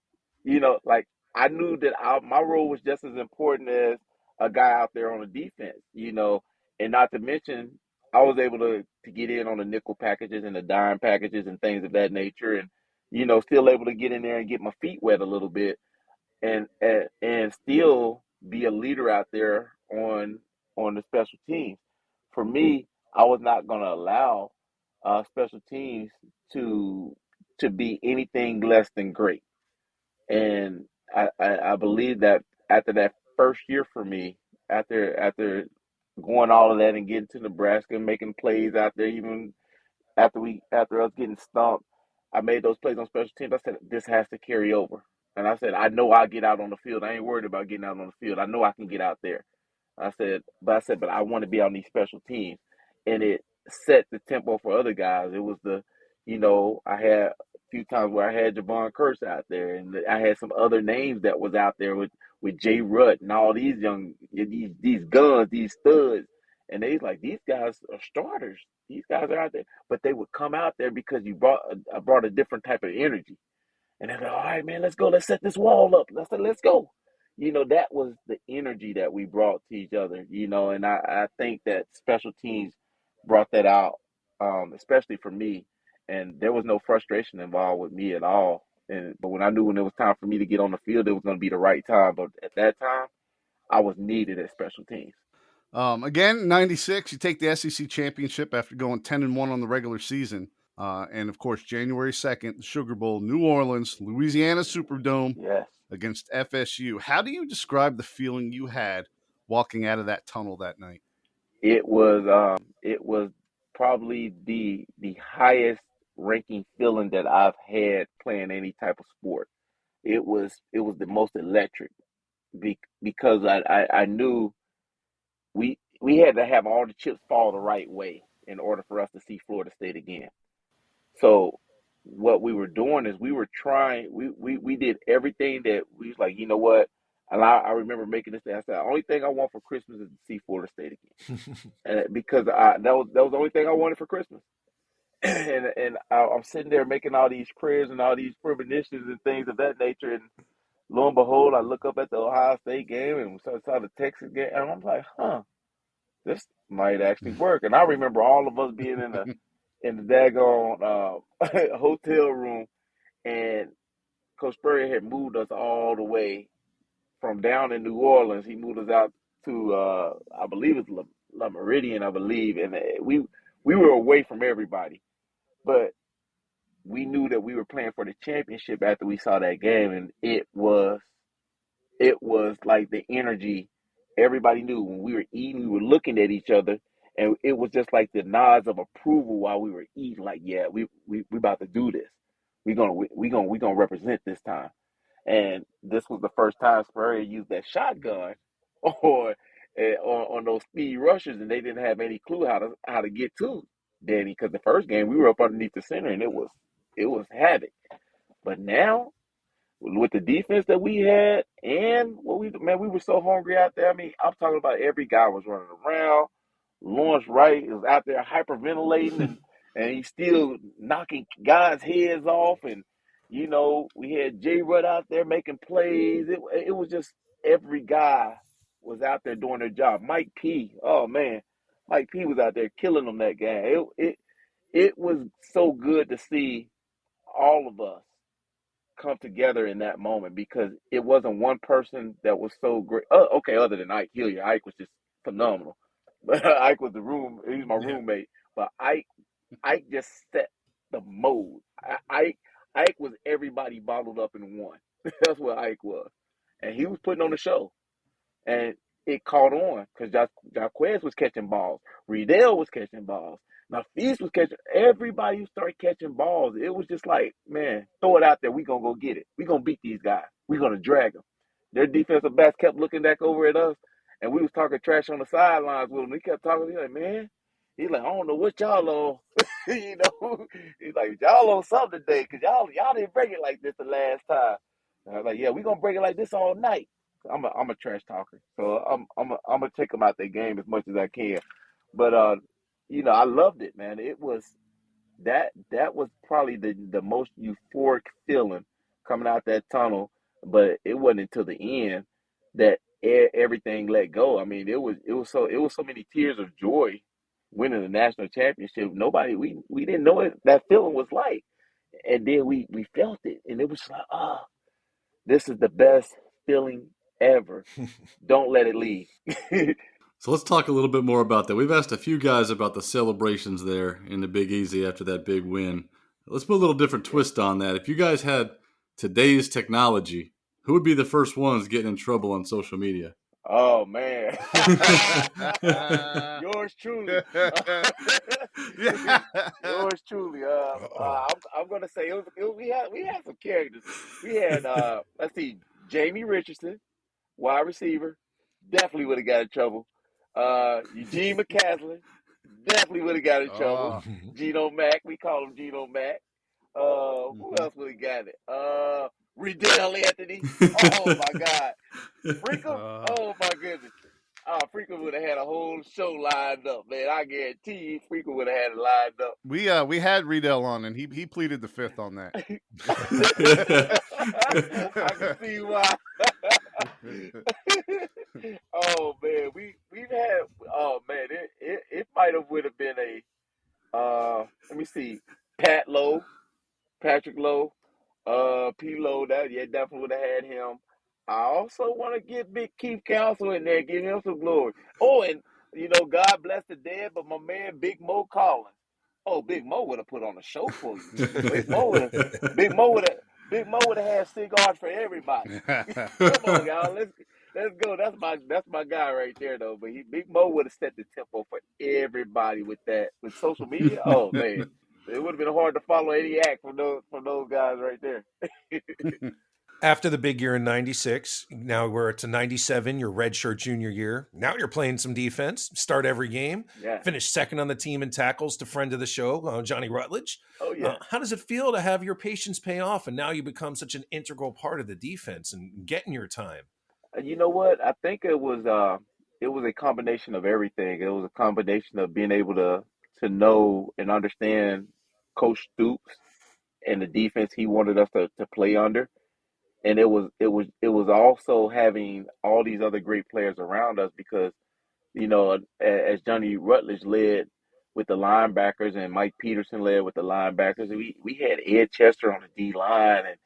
Like I knew that my role was just as important as a guy out there on the defense. And not to mention I was able to get in on the nickel packages and the dime packages and things of that nature, and still able to get in there and get my feet wet a little bit, and still be a leader out there on the special teams. For me, I was not going to allow special teams to be anything less than great. And I believe that after that first year for me, after going all of that and getting to Nebraska and making plays out there, even after us getting stumped, I made those plays on special teams. I said this has to carry over, and I said I know I'll get out on the field. I ain't worried about getting out on the field. I know I can get out there. But I want to be on these special teams, and it set the tempo for other guys. It was I had a few times where I had Javon Curse out there, and I had some other names that was out there with Jay Rutt and all these these guns, these studs, and they like these guys are starters. These guys are out there, but they would come out there because I brought a different type of energy. And they're like, all right, man, let's go. Let's set this wall up. Let's go. That was the energy that we brought to each other, and I think that special teams brought that out, especially for me. And there was no frustration involved with me at all. But when it was time for me to get on the field, it was going to be the right time. But at that time, I was needed at special teams. Again, 96, you take the SEC championship after going 10-1 on the regular season. And of course, January 2nd, the Sugar Bowl, New Orleans, Louisiana Superdome against FSU. How do you describe the feeling you had walking out of that tunnel that night? It was probably the highest ranking feeling that I've had playing any type of sport. It was the most electric because I knew we had to have all the chips fall the right way in order for us to see Florida State again. So what we were doing is we were trying. We did everything that we was like. You know what? And I remember making this thing. I said, the only thing I want for Christmas is to see Florida State again, and because that was the only thing I wanted for Christmas. and I'm sitting there making all these prayers and all these premonitions and things of that nature, and lo and behold, I look up at the Ohio State game and saw the Texas game, and I'm like, this might actually work. And I remember all of us being in the daggone hotel room, and Coach Spurrier had moved us all the way from down in New Orleans. He moved us out to I believe it's La Meridian, I believe, and we were away from everybody, but we knew that we were playing for the championship after we saw that game, and it was like the energy. Everybody knew when we were eating, we were looking at each other, and it was just like the nods of approval while we were eating. Like, yeah, we about to do this. We gonna represent this time. And this was the first time Spurrier used that shotgun, or on those speed rushers, and they didn't have any clue how to get to Danny, because the first game we were up underneath the center, and it was havoc. But now, with the defense that we had and we were so hungry out there. I mean, I'm talking about every guy was running around. Lawrence Wright is out there hyperventilating, and he's still knocking guys' heads off. And, we had Jay Rutt out there making plays. It was just every guy was out there doing their job. Mike P. Oh, man. Mike P. was out there killing them that game. It was so good to see all of us come together in that moment, because it wasn't one person that was so great. Okay, other than Ike Hilliard. Ike was just phenomenal. But Ike was he's my roommate. But Ike just set the mode. Ike was everybody bottled up in one. That's what Ike was. And he was putting on the show. And it caught on because Jaquez was catching balls. Riedel was catching balls. Now Feast was catching. Everybody started catching balls. It was just like, man, throw it out there. We gonna go get it. We gonna beat these guys. We gonna drag them. Their defensive backs kept looking back over at us, and we was talking trash on the sidelines with them. He kept talking. He's like, man, he's like, I don't know what y'all on. You know, he's like, y'all on something today, cause y'all didn't break it like this the last time. And I was like, yeah, we gonna break it like this all night. I'm a trash talker, so I'm gonna take them out their game as much as I can. But I loved it, man. It was that was probably the most euphoric feeling coming out that tunnel. But it wasn't until the end that everything let go. I mean, it was so many tears of joy winning the national championship. Nobody we didn't know what that feeling was like, and then we felt it, and it was like, this is the best feeling ever. Don't let it leave. So let's talk a little bit more about that. We've asked a few guys about the celebrations there in the Big Easy after that big win. Let's put a little different twist on that. If you guys had today's technology, who would be the first ones getting in trouble on social media? Oh man, yours truly. Yours truly. I'm gonna say we had some characters. We had let's see, Jamie Richardson, wide receiver, definitely would have got in trouble. Eugene McCaslin, definitely would have got in trouble. Geno Mack, we call him Geno Mack. Who else would have got it? Riddell Anthony. Oh my God. Freakum. Oh my goodness. Freakum would have had a whole show lined up, man. I guarantee you, Freakum would have had it lined up. We had Riedel on, and he pleaded the fifth on that. I can see why. Oh man, we've had. Oh man, it might have would have been a. Let me see, Patrick Lowe, P Lowe. That definitely would have had him. I also want to get Big Keith Council in there, give him some glory. Oh, and God bless the dead, but my man Big Mo Collins. Oh, Big Mo would have put on a show for you. Big Mo would have had cigars for everybody. Come on, y'all, let's go. That's my guy right there, though. But Big Mo would have set the tempo for everybody with that. With social media, oh man, it would have been hard to follow any act from those guys right there. After the big year in 96, now we're to 97, your redshirt junior year. Now you're playing some defense, start every game, Yeah. finish second on the team in tackles to friend of the show, Johnny Rutledge. Oh yeah. How does it feel to have your patience pay off and now you become such an integral part of the defense and getting your time? You know what? I think it was a combination of everything. It was a combination of being able to know and understand Coach Stoops and the defense he wanted us to play under. And it was also having all these other great players around us because, as Johnny Rutledge led with the linebackers and Mike Peterson led with the linebackers, we had Ed Chester on the D line,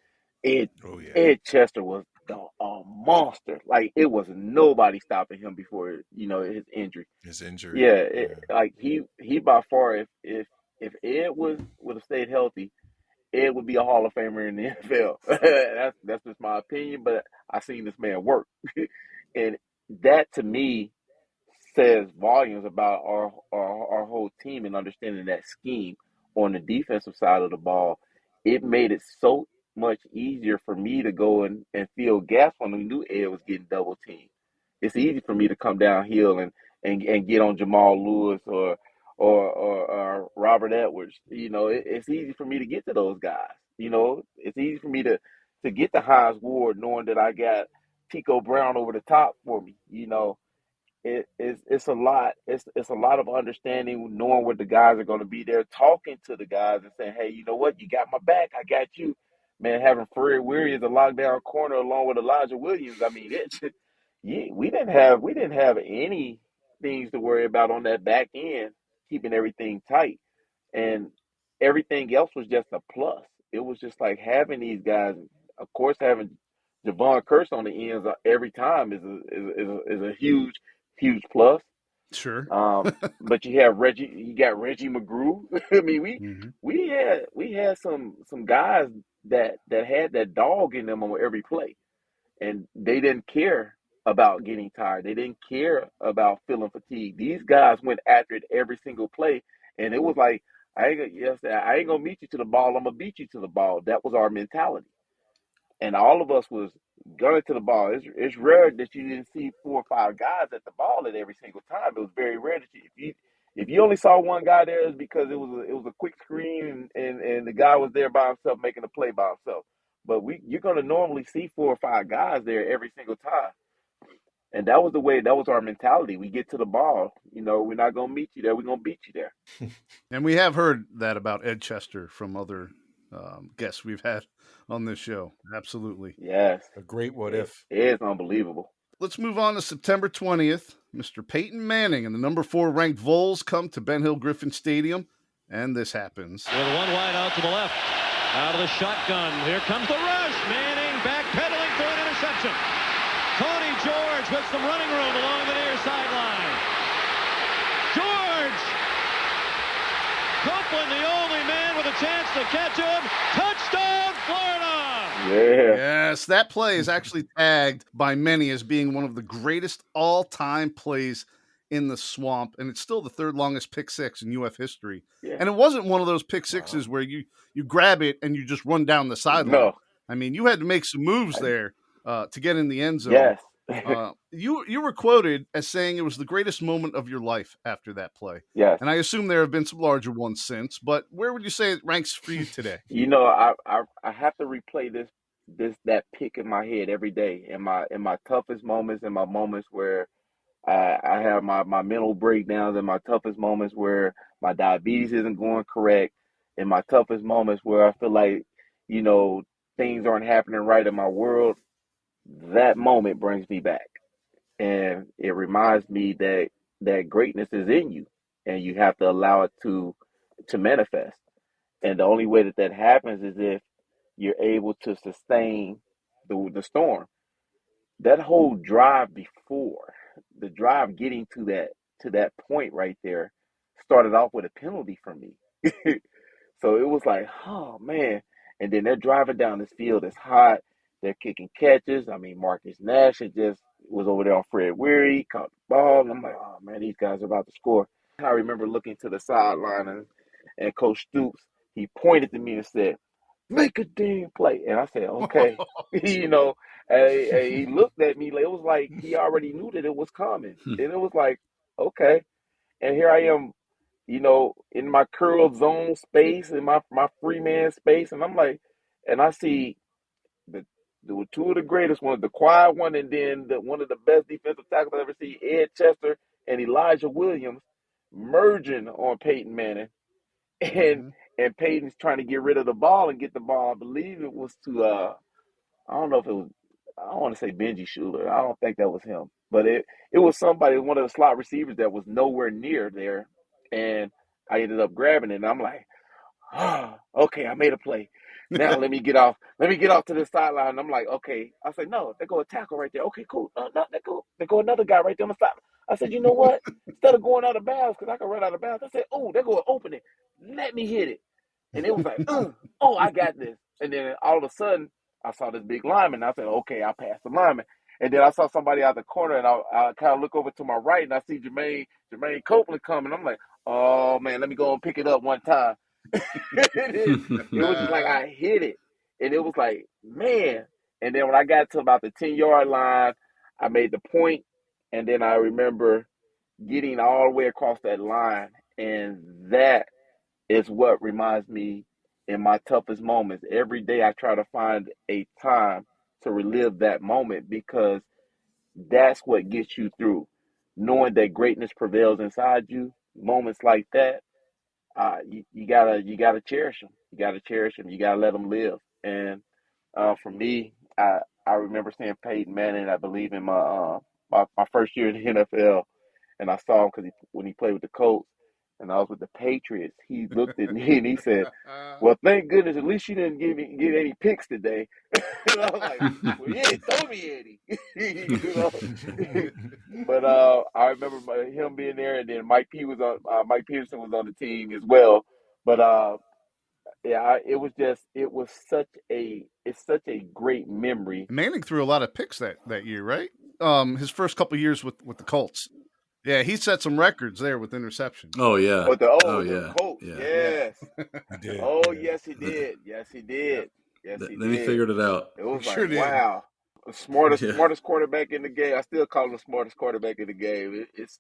and Ed Chester was a monster. Like it was nobody stopping him before his injury. Yeah, like he by far, if Ed would have stayed healthy, Ed would be a Hall of Famer in the NFL. That's just my opinion, but I seen this man work, and that to me says volumes about our whole team and understanding that scheme on the defensive side of the ball. It made it so much easier for me to go and fill gaps when we knew Ed was getting double teamed. It's easy for me to come downhill and get on Jamal Lewis or Robert Edwards. It's easy for me to get to those guys. It's easy for me to get to Hines Ward knowing that I got Tico Brown over the top for me. It's a lot. It's a lot of understanding, knowing what the guys are going to be there, talking to the guys and saying, hey, you know what? You got my back. I got you. Man, having Fred Weary as a lockdown corner along with Elijah Williams. I mean, we didn't have any things to worry about on that back end, keeping everything tight, and everything else was just a plus. It was just like having these guys. Of course, having Javon Curse on the ends every time is a huge plus. Sure. But you got Reggie McGrew. I mean, we had some guys that had that dog in them on every play, and they didn't care about getting tired. They didn't care about feeling fatigued. These guys went after it every single play, And it was like, I ain't gonna meet you to the ball. I'm gonna beat you to the ball. That was our mentality, and all of us was gunning to the ball. It's rare that you didn't see 4 or 5 guys at the ball at every single time. It was very rare that if you only saw one guy there, it's because it was a quick screen and the guy was there by himself making a play by himself. But you're gonna normally see 4 or 5 guys there every single time. And that was our mentality. We get to the ball, we're not gonna meet you there, we're gonna beat you there. And we have heard that about Ed Chester from other guests we've had on this show. Absolutely. Yes. A great what if. It is unbelievable. Let's move on to September 20th. Mr. Peyton Manning and the number 4 ranked Vols come to Ben Hill Griffin Stadium, and this happens. With one wide out to the left, out of the shotgun. Here comes the rush. Manning backpedaling for an interception. Tony George with some running room along the near sideline. George! Copeland, the only man with a chance to catch him. Touchdown, Florida! Yeah. Yes, that play is actually tagged by many as being one of the greatest all-time plays in the swamp, and it's still the 3rd longest pick six in UF history. Yeah. And it wasn't one of those pick sixes where you grab it and you just run down the sideline. No. I mean, you had to make some moves there to get in the end zone. Yes. You were quoted as saying it was the greatest moment of your life after that play. Yes. And I assume there have been some larger ones since, but where would you say it ranks for you today? I have to replay that pick in my head every day in my toughest moments, in my moments where I have my mental breakdowns, in my toughest moments where my diabetes isn't going correct, in my toughest moments where I feel like, things aren't happening right in my world. That moment brings me back. And it reminds me that greatness is in you and you have to allow it to manifest. And the only way that happens is if you're able to sustain the storm. That whole drive before, the drive getting to that point right there started off with a penalty for me. So it was like, oh man. And then they're driving down this field, it's hot, they're kicking catches. I mean, Marcus Nash just was over there on Fred Weary, caught the ball, and I'm like, oh man, these guys are about to score. I remember looking to the sideline and Coach Stoops, he pointed to me and said, make a damn play. And I said, okay. And he looked at me, it was like he already knew that it was coming. And it was like, okay. And here I am, in my curl zone space, in my free man space. And I'm like, and I see the 2 of the greatest ones, the quiet one, and then one of the best defensive tackles I've ever seen, Ed Chester and Elijah Williams, merging on Peyton Manning. And Peyton's trying to get rid of the ball and get the ball. I believe it was to I don't know if it was, I don't want to say Benji Schuler. I don't think that was him. But it was somebody, one of the slot receivers that was nowhere near there. And I ended up grabbing it. And I'm like, okay, I made a play. Now let me get off. Let me get off to the sideline. And I'm like, okay. I said, no, there go a tackle right there. Okay, cool. No, there go another guy right there on the side. I said, you know what? Instead of going out of bounds, because I can run out of bounds, I said, oh, there go an opening. Let me hit it. And it was like, oh, I got this. And then all of a sudden, I saw this big lineman. I said, okay, I'll pass the lineman. And then I saw somebody out the corner, and I kind of look over to my right, and I see Jermaine Copeland coming. I'm like, oh, man, let me go and pick it up one time. It was just like I hit it. And it was like, man. And then when I got to about the 10-yard line, I made the point, and then I remember getting all the way across that line. And that is what reminds me in my toughest moments. Every day I try to find a time to relive that moment because that's what gets you through. Knowing that greatness prevails inside you, moments like that, you gotta cherish them. You gotta cherish them. You gotta let them live. And for me, I remember seeing Peyton Manning, I believe in my first year in the NFL, and I saw him because when he played with the Colts, and I was with the Patriots. He looked at me and he said, "Well, thank goodness at least you didn't get any picks today." And I was like, "Well, you didn't throw me any." But I remember him being there, and then Mike Peterson was on the team as well. But yeah, it's such a great memory. Manning threw a lot of picks that year, right? His first couple of years with the Colts. Yeah, he set some records there with interceptions. Oh yeah. But the yeah. coach, Yeah. yes. He did. Oh, yeah. yes, he did. Yes, he did. Yes, he Then he did. figured it out. It was Sure like, did. wow, the smartest Yeah. smartest quarterback in the game. I still call him the smartest quarterback in the game. It's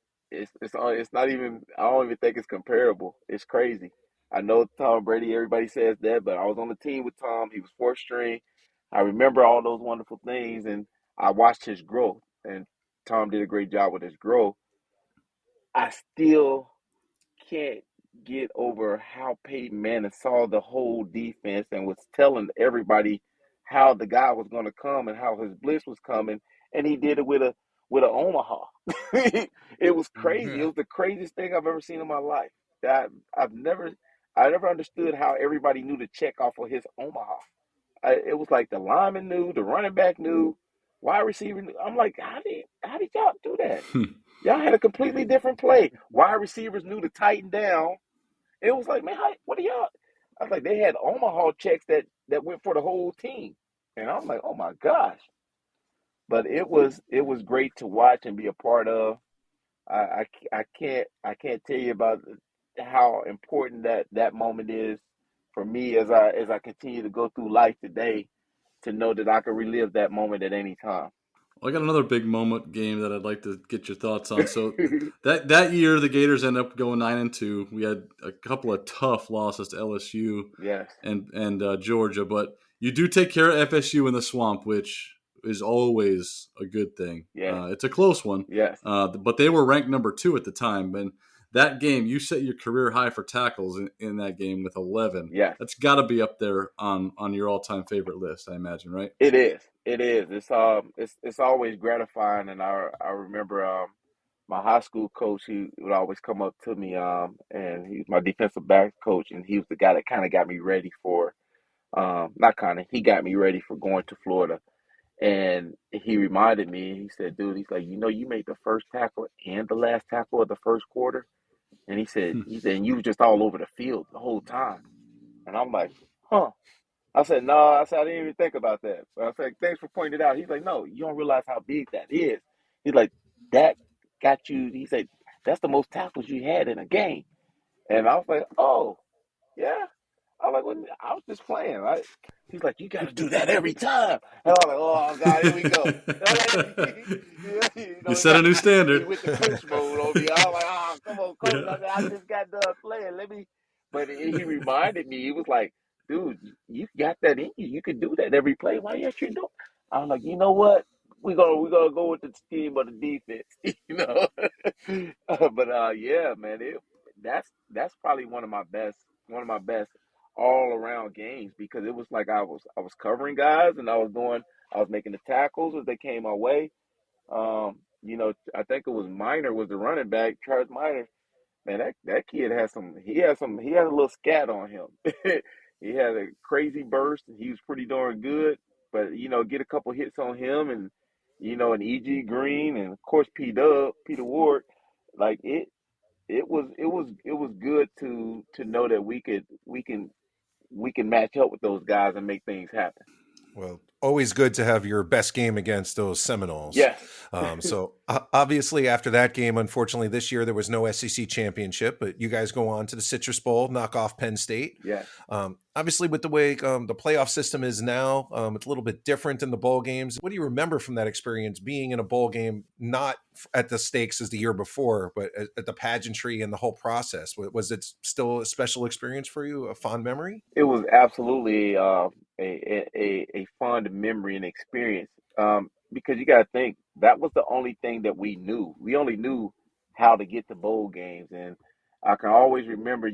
not even. I don't even think it's comparable. It's crazy. I know Tom Brady. Everybody says that, but I was on the team with Tom. He was fourth string. I remember all those wonderful things, and I watched his growth. And Tom did a great job with his growth. I still can't get over how Peyton Manning saw the whole defense and was telling everybody how the guy was going to come and how his blitz was coming, and he did it with a Omaha. It was crazy. It Yeah. was the craziest thing I've ever seen in my life. That I never understood how everybody knew to check off of his Omaha. It was like the lineman knew, the running back knew, wide receiver knew. I'm like, how did y'all do that? Y'all had a completely different play. Wide receivers knew to tighten down. It was like, man, what are y'all? I was like, they had Omaha checks that went for the whole team, and I'm like, oh my gosh. But it was great to watch and be a part of. I can't tell you about how important that moment is for me as I continue to go through life today to know that I can relive that moment at any time. Well, I got another big moment game that I'd like to get your thoughts on. So that year, the Gators ended up going 9-2. We had a couple of tough losses to LSU Yes. and Georgia, but you do take care of FSU in the Swamp, which is always a good thing. Yes. It's a close one, Yes. but they were ranked number 2 at the time. And that game, you set your career high for tackles in that game with 11. Yes. That's got to be up there on your all-time favorite list, I imagine, right? It is. It is. It's always gratifying, and I remember my high school coach. He would always come up to me, and he was my defensive back coach, and he was the guy that kind of got me ready for, not kind of, he got me ready for going to Florida. And he reminded me. He said, "Dude, he's like, you made the first tackle and the last tackle of the first quarter." And he said, and you was just all over the field the whole time. And I'm like, huh. I said, no, I said, I didn't even think about that. But I said, thanks for pointing it out. He's like, no, you don't realize how big that is. He's like, that got you. He said, that's the most tackles you had in a game. And I was like, oh, yeah. I was like, well, I was just playing, right? He's like, you got to do that every time. And I was like, oh, God, here we go. You set a new standard. He went to coach mode on me. I was like, oh, come on, coach. Yeah. I just got done playing. But he reminded me, he was like, dude, you got that in you. You can do that every play. Why aren't you doing? I was like, you know what? We're gonna go with the scheme of the defense, you know. But yeah, man, that's probably one of my best all around games because it was like I was covering guys and I was making the tackles as they came my way. I think it was Minor was the running back, Charles Minor. Man, that kid he had a little scat on him. He had a crazy burst and he was pretty darn good. But get a couple hits on him and E.G. Green and of course Peter Ward, like it was good to know that we can match up with those guys and make things happen. Well, always good to have your best game against those Seminoles. Yes. So obviously after that game, unfortunately this year there was no SEC championship, but you guys go on to the Citrus Bowl, knock off Penn State. Yes. Obviously with the way the playoff system is now, it's a little bit different in the bowl games. What do you remember from that experience being in a bowl game, not at the stakes as the year before, but at the pageantry and the whole process? Was it still a special experience for you, a fond memory? It was absolutely a fond memory and experience because you got to think that was the only thing that we knew. We only knew how to get to bowl games, and I can always remember,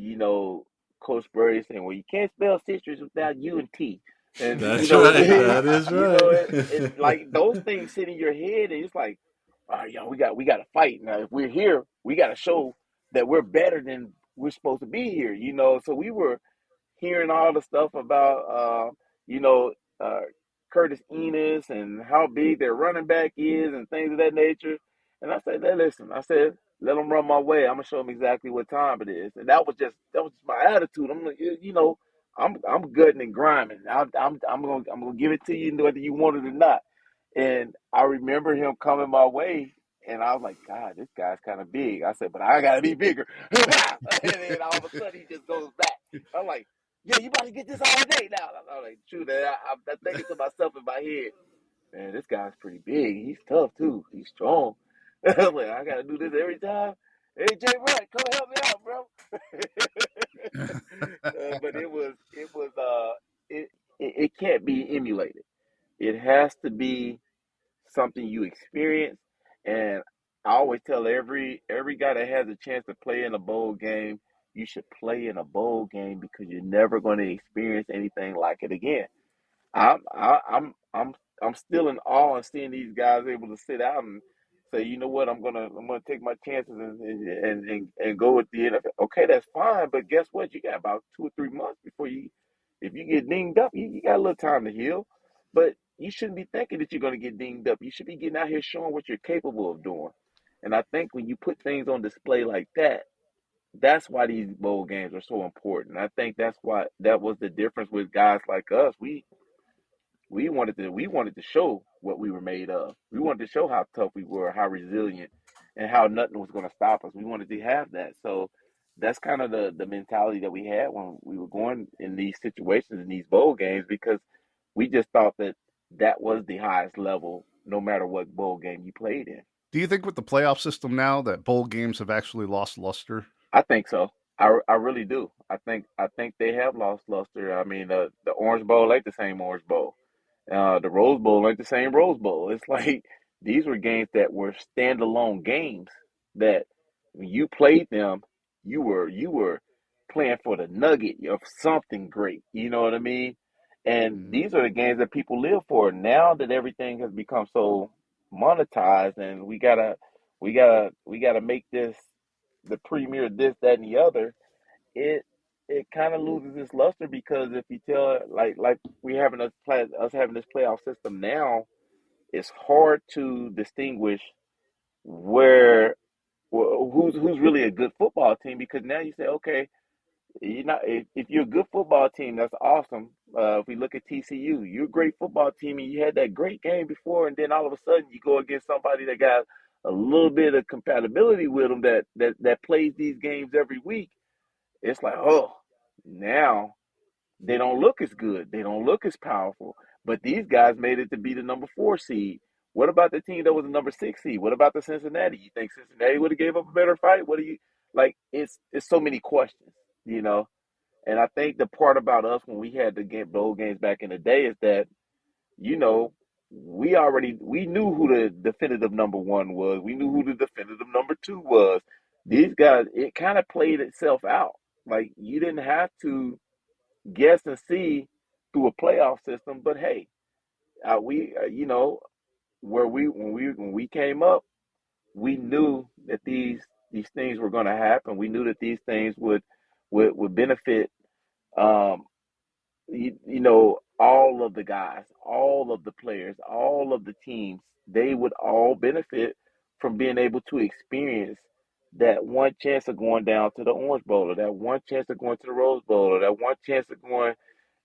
Coach Brady saying, "Well, you can't spell citrus without U and T." And That's right. That is it's right. like those things sit in your head, and it's like, all right, y'all, we got to fight now. If we're here, we got to show that we're better than we're supposed to be here. So we were hearing all the stuff about, you know, uh, Curtis Enos and how big their running back is and things of that nature. And I said, hey, listen, let them run my way. I'm gonna show them exactly what time it is. And that was just my attitude. I'm like, I'm gutting and grinding. I'm gonna give it to you whether you want it or not. And I remember him coming my way, And I was like, God, this guy's kind of big. I said, but I got to be bigger. And then all of a sudden, he just goes back. I'm like, yeah, you about to get this all day now. I'm like, true. That I'm thinking to myself in my head, man, this guy's pretty big. He's tough, too. He's strong. I'm like, I got to do this every time. Hey, Jay Wright, come help me out, bro. But it can't be emulated. It has to be something you experience. And I always tell every guy that has a chance to play in a bowl game, you should play in a bowl game because you're never going to experience anything like it again. I'm still in awe and seeing these guys able to sit out and say, you know what, I'm gonna take my chances and go with the NFL. Okay, that's fine, but guess what? You got about 2 or 3 months before if you get dinged up, you got a little time to heal. But you shouldn't be thinking that you're gonna get dinged up. You should be getting out here showing what you're capable of doing. And I think when you put things on display like that, that's why these bowl games are so important. I think that's why that was the difference with guys like us. We wanted to show what we were made of. We wanted to show how tough we were, how resilient, and how nothing was going to stop us. We wanted to have that. So that's kind of the mentality that we had when we were going in these situations in these bowl games because we just thought that was the highest level, no matter what bowl game you played in. Do you think with the playoff system now that bowl games have actually lost luster? I think so. I really do. I think they have lost luster. I mean, the Orange Bowl ain't the same Orange Bowl. The Rose Bowl ain't the same Rose Bowl. It's like these were games that were standalone games that when you played them, you were playing for the nugget of something great. You know what I mean? And these are the games that people live for. Now that everything has become so monetized, and we gotta make this the premier this, that, and the other, it it kind of loses its luster because if you tell like we having us having this playoff system now, it's hard to distinguish where who's really a good football team because now you say okay, you're not if you're a good football team, that's awesome. If we look at TCU, you're a great football team and you had that great game before, and then all of a sudden you go against somebody that got a little bit of compatibility with them that plays these games every week. It's like, oh, now they don't look as good. They don't look as powerful. But these guys made it to be the number 4 seed. What about the team that was the number 6 seed? What about the Cincinnati? You think Cincinnati would have gave up a better fight? What do you like? It's so many questions, you know. And I think the part about us when we had the bowl games back in the day is that, you know, we knew who the definitive number 1 was. We knew who the definitive number 2 was. These guys, it kind of played itself out. Like you didn't have to guess and see through a playoff system. But hey, we you know where when we came up, we knew that these things were going to happen. We knew that these things would benefit um, all of the guys, all of the players, all of the teams. They would all benefit from being able to experience that one chance of going down to the Orange Bowl, or that one chance of going to the Rose Bowl, or that one chance of going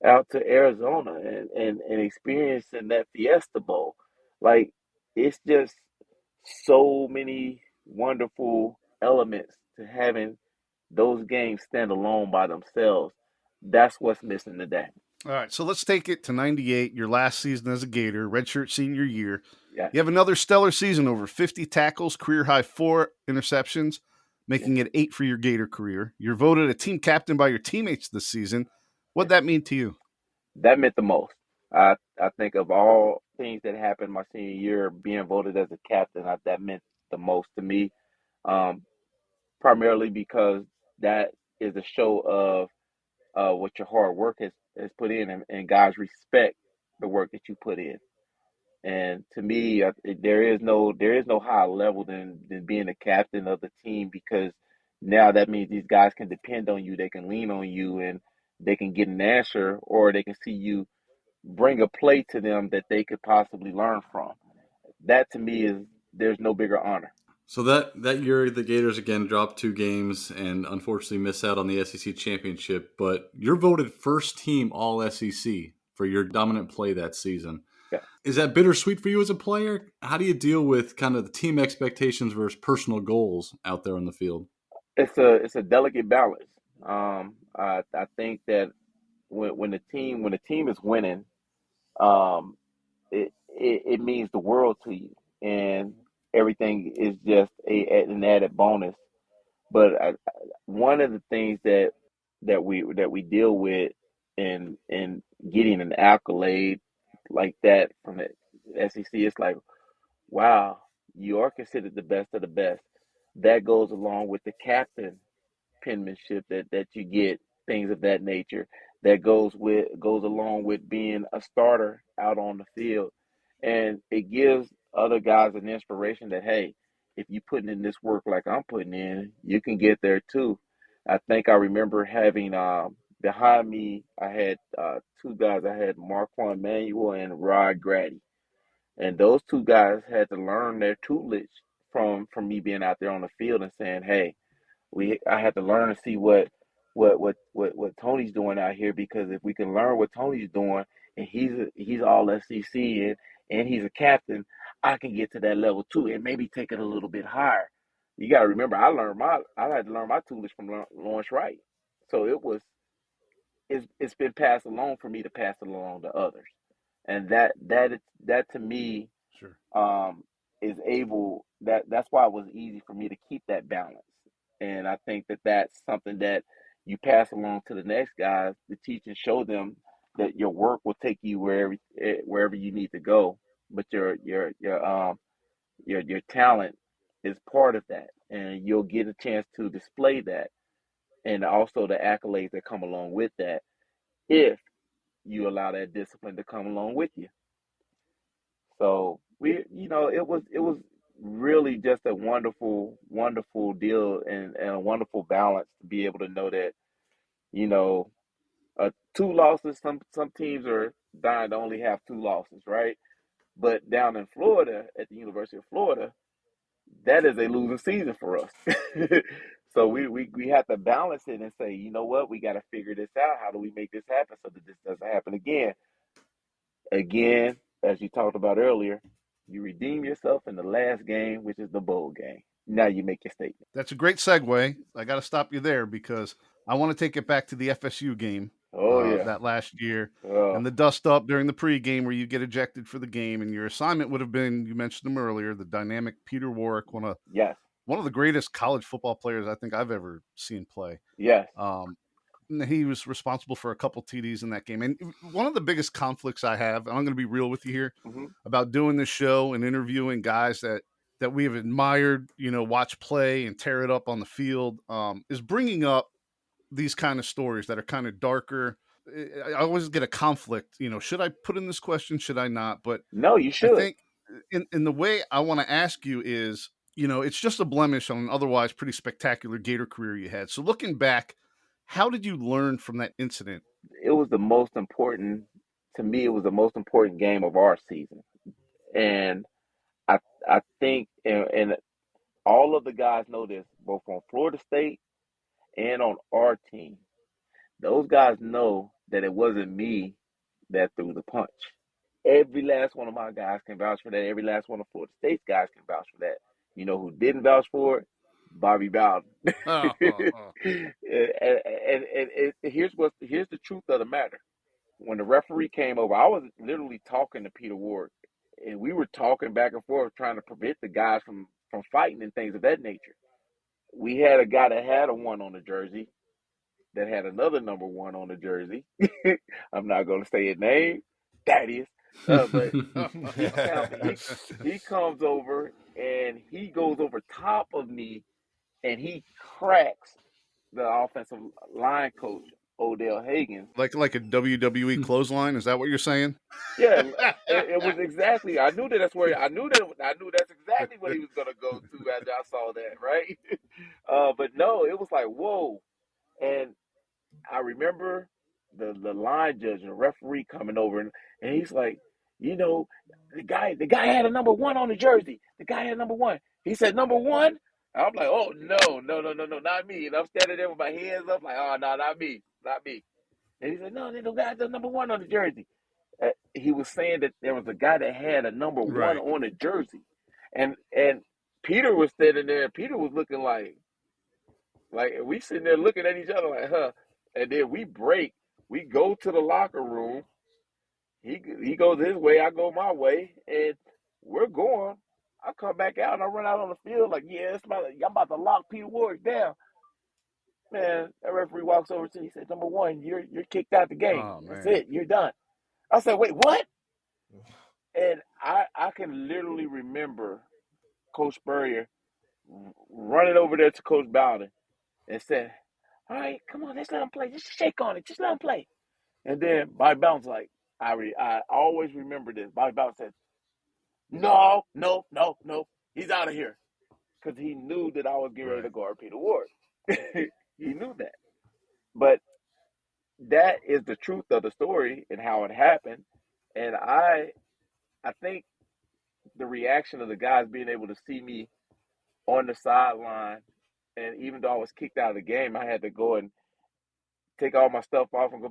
out to Arizona and experiencing that Fiesta Bowl. Like, it's just so many wonderful elements to having those games stand alone by themselves. That's what's missing today. All right, so let's take it to 98, your last season as a Gator, redshirt senior year. Yeah. You have another stellar season, over 50 tackles, career high 4 interceptions, making it 8 for your Gator career. You're voted a team captain by your teammates this season. What'd that mean to you? That meant the most. I think of all things that happened my senior year, being voted as a captain, that meant the most to me, primarily because that is a show of what your hard work has put in, and guys respect the work that you put in. And to me, there is no higher level than being the captain of the team, because now that means these guys can depend on you, they can lean on you, and they can get an answer, or they can see you bring a play to them that they could possibly learn from. That to me is there's no bigger honor. So that year, the Gators again dropped 2 games and unfortunately missed out on the SEC championship. But you're voted first team All SEC for your dominant play that season. Is that bittersweet for you as a player? How do you deal with kind of the team expectations versus personal goals out there on the field? It's a delicate balance. I think that when the team is winning, um, it means the world to you, and everything is just an added bonus. But one of the things that we deal with in getting an accolade like that from the SEC, it's like, wow, you are considered the best of the best. That goes along with the captain penmanship that you get, things of that nature. That goes along with being a starter out on the field, and it gives other guys an inspiration that, hey, if you putting in this work like I'm putting in, you can get there too. I think I remember having behind me, I had two guys. I had Marquand Manuel and Rod Grady, and those two guys had to learn their tutelage from me being out there on the field and saying, hey, I had to learn to see what Tony's doing out here, because if we can learn what Tony's doing, and he's all SEC, and he's a captain, I can get to that level too, and maybe take it a little bit higher. You got to remember, I had to learn my tutelage from Lawrence Wright, so it's been passed along for me to pass it along to others, and that to me, Sure. is able, that's why it was easy for me to keep that balance. And I think that that's something that you pass along to the next guys to teach and show them that your work will take you wherever you need to go, but your talent is part of that, and you'll get a chance to display that, and also the accolades that come along with that, if you allow that discipline to come along with you. So it was really just a wonderful, wonderful deal, and a wonderful balance to be able to know that, you know, two losses. Some teams are dying to only have two losses, right? But down in Florida, at the University of Florida, that is a losing season for us. So we have to balance it and say, you know what, we got to figure this out. How do we make this happen so that this doesn't happen again? Again, as you talked about earlier, you redeem yourself in the last game, which is the bowl game. Now you make your statement. That's a great segue. I got to stop you there because I want to take it back to the FSU game Oh yeah. that last year Uh, and the dust up during the pregame where you get ejected for the game. And your assignment would have been, you mentioned him earlier, the dynamic Peter Warwick, yes. one of the greatest college football players I think I've ever seen play. Yes. And he was responsible for a couple TDs in that game. And one of the biggest conflicts I have, and I'm going to be real with you here, Hmm. about doing this show and interviewing guys that we have admired, watch play and tear it up on the field, is bringing up these kind of stories that are kind of darker. I always get a conflict, should I put in this question? Should I not? But No, you I should. think in the way I want to ask you is, it's just a blemish on an otherwise pretty spectacular Gator career you had. So looking back, how did you learn from that incident? It was the most important to me. It was the most important game of our season, and I I think, and all of the guys know this, both on Florida State and on our team. Those guys know that it wasn't me that threw the punch. Every last one of my guys can vouch for that. Every last one of Florida State's guys can vouch for that. You know who didn't vouch for it? Bobby Bowden. And here's the truth of the matter. When the referee came over, I was literally talking to Peter Ward, and we were talking back and forth, trying to prevent the guys from fighting and things of that nature. We had a guy that had a one on the jersey, that had another number one on the jersey. I'm not going to say his name. That is. But he comes over and he goes over top of me, and he cracks the offensive line coach, Odell Hagen. like a WWE clothesline? Is that what you're saying? Yeah, it was exactly. I knew that's exactly what he was going to go to after I saw that, right? But no, it was like, whoa. And I remember the line judge and the referee coming over, and he's like, the guy had a number one on the jersey. The guy had number one. He said number one. I'm like, oh no, no, no, no, no, not me. And I'm standing there with my hands up, like, oh no, not me, not me. And he said, no, the guy has number one on the jersey. he was saying that there was a guy that had a number 1 Right. on a jersey, and Peter was standing there. And Peter was looking like we sitting there looking at each other like, huh? And then we break. We go to the locker room. He goes his way, I go my way, and we're going. I come back out and I run out on the field like, yeah, I'm about to lock Peter Ward down. Man, that referee walks over to me. He said, "Number 1, you're kicked out the game. Oh, That's man. it. You're done." I said, "Wait, what?" And I can literally remember Coach Spurrier running over there to Coach Bowden and said, "All right, come on, let's let him play. Just shake on it. Just let him play." And then Bobby Bowden's like, I always remember this. Bobby Bowden said, "No, no, no, no. He's out of here." Because he knew that I was getting ready to guard Peter Ward. He knew that. But that is the truth of the story and how it happened. And I think the reaction of the guys being able to see me on the sideline, and even though I was kicked out of the game, I had to go and take all my stuff off and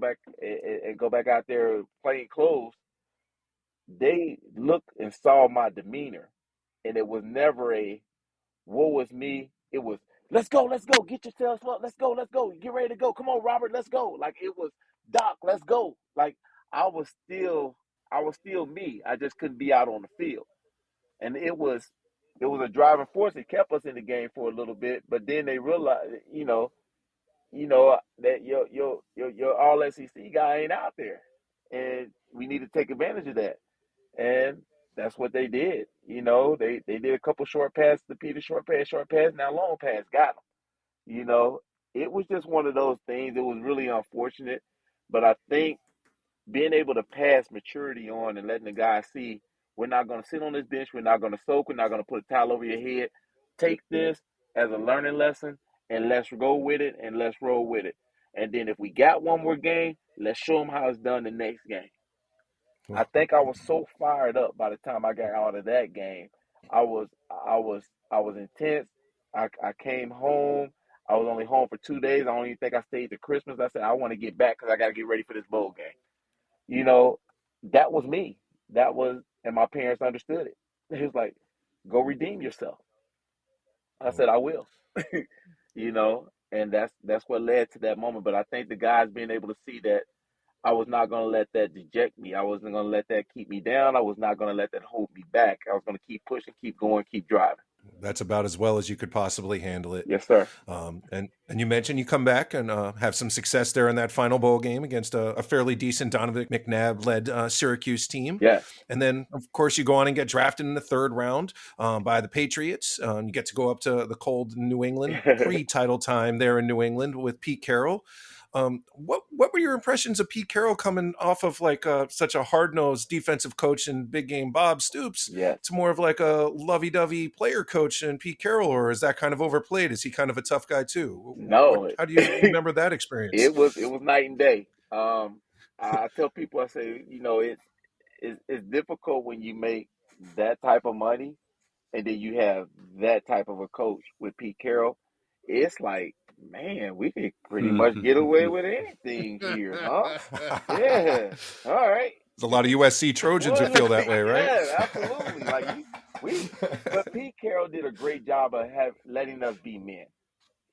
go back out there plain clothes. They looked and saw my demeanor, and it was never a woe is me. It was let's go, get yourselves up, let's go, get ready to go. Come on, Robert, let's go. Like it was Doc, let's go. Like I was still me. I just couldn't be out on the field, and it was a driving force. It kept us in the game for a little bit, but then they realized, that your all SEC guy ain't out there, and we need to take advantage of that. And that's what they did. They did a couple short passes to Peter, short pass, now long pass, got them. It was just one of those things. It was really unfortunate, but I think being able to pass maturity on and letting the guys see we're not going to sit on this bench, we're not going to soak, we're not going to put a towel over your head. Take this as a learning lesson and let's go with it and let's roll with it. And then if we got one more game, let's show them how it's done the next game. I think I was so fired up by the time I got out of that game. I was intense. I came home. I was only home for 2 days. I don't even think I stayed to Christmas. I said I want to get back because I got to get ready for this bowl game. That was me. And my parents understood it. He was like, "Go redeem yourself." I said, "I will." And that's what led to that moment. But I think the guys being able to see that I was not going to let that deject me. I wasn't going to let that keep me down. I was not going to let that hold me back. I was going to keep pushing, keep going, keep driving. That's about as well as you could possibly handle it. Yes, sir. And you mentioned you come back and have some success there in that final bowl game against a fairly decent Donovan McNabb-led Syracuse team. Yeah. And then, of course, you go on and get drafted in the third round by the Patriots. You get to go up to the cold New England, pre-title time there in New England with Pete Carroll. What were your impressions of Pete Carroll coming off of like such a hard-nosed defensive coach in big game Bob Stoops to more of like a lovey-dovey player coach in Pete Carroll, or is that kind of overplayed? Is he kind of a tough guy too? No. How do you remember that experience? It was night and day. I tell people, I say, it's difficult when you make that type of money and then you have that type of a coach with Pete Carroll. It's like, man, we could pretty much get away with anything here, huh? Yeah. All right. There's a lot of USC Trojans who feel that way, right? Yeah, absolutely. But Pete Carroll did a great job of letting us be men.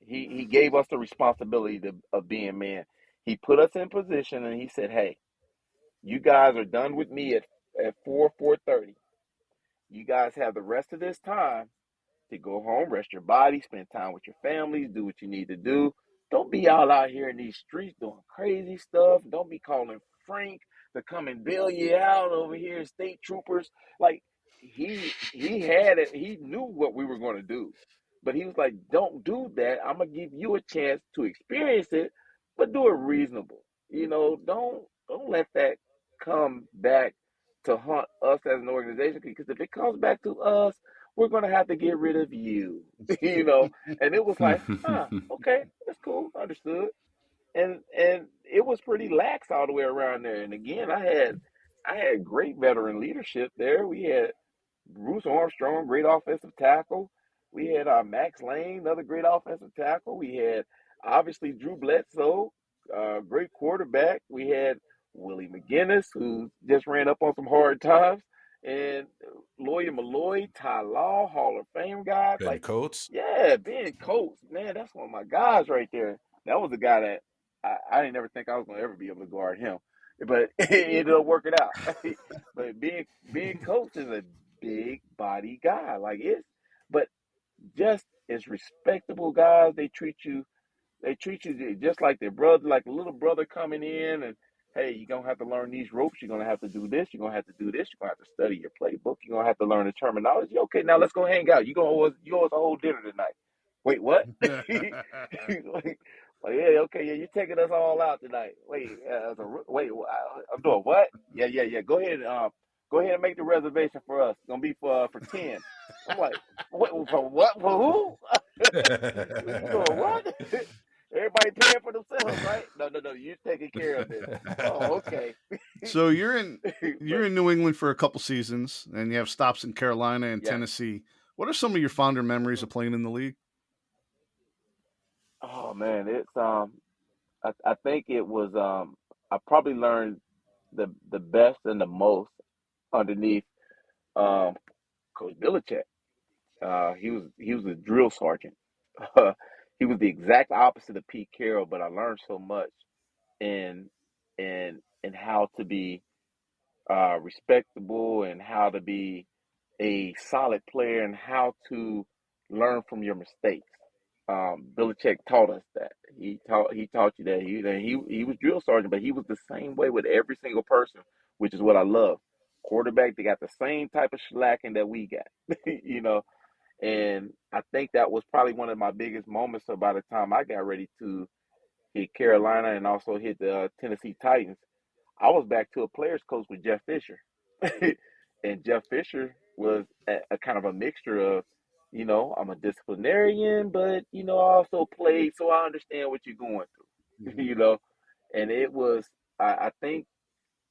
He gave us the responsibility of being men. He put us in position and he said, "Hey, you guys are done with me at 4:30. You guys have the rest of this time to go home, rest your body, spend time with your families, do what you need to do. Don't be all out here in these streets doing crazy stuff. Don't be calling Frank to come and bail you out over here, state troopers." Like he had it. He knew what we were going to do, but he was like, "Don't do that. I'm gonna give you a chance to experience it, but do it reasonable. Don't let that come back to haunt us as an organization, because if it comes back to us, we're going to have to get rid of you." And it was like, okay, that's cool, understood. And it was pretty lax all the way around there. And again, I had great veteran leadership there. We had Bruce Armstrong, great offensive tackle. We had Max Lane, another great offensive tackle. We had obviously Drew Bledsoe, great quarterback. We had Willie McGinnis, who just ran up on some hard times, and Lawyer Malloy, Ty Law, Hall of Fame guys. Ben Like, Coates. yeah, Ben Coates, man, that's one of my guys right there. That was a guy that I didn't ever think I was going to ever be able to guard him, but it ended up working out. But being Coates is a big body guy. Like, but just as respectable guys, they treat you just like their brother, like a little brother coming in, and hey, you're gonna have to learn these ropes, you're gonna have to do this, you're gonna have to do this, you're gonna have to study your playbook, you're gonna have to learn the terminology. Okay, now let's go hang out. You owe us a whole dinner tonight. Wait, what? like, yeah, okay, yeah, you're taking us all out tonight. Wait, I'm doing what? Yeah. Go ahead and make the reservation for us. It's gonna be for 10. I'm like, for what? For who? You doing what? Everybody paying for themselves, right? No. You're taking care of this. Oh, okay. So you're in But New England for a couple seasons, and you have stops in Carolina and yeah. Tennessee. What are some of your fonder memories of playing in the league? Oh man, it's I think it was I probably learned the best and the most underneath um Coach Belichek. He was a drill sergeant. He was the exact opposite of Pete Carroll, but I learned so much in in how to be respectable and how to be a solid player and how to learn from your mistakes. Belichick taught us that. He taught you that. He was drill sergeant, but he was the same way with every single person, which is what I love. Quarterback, they got the same type of slacking that we got, you know. And I think that was probably one of my biggest moments. So by the time I got ready to hit Carolina and also hit the Tennessee Titans, I was back to a players coach with Jeff Fisher. And Jeff Fisher was a kind of a mixture of, I'm a disciplinarian, but, I also played, so I understand what you're going through, And it was, I think,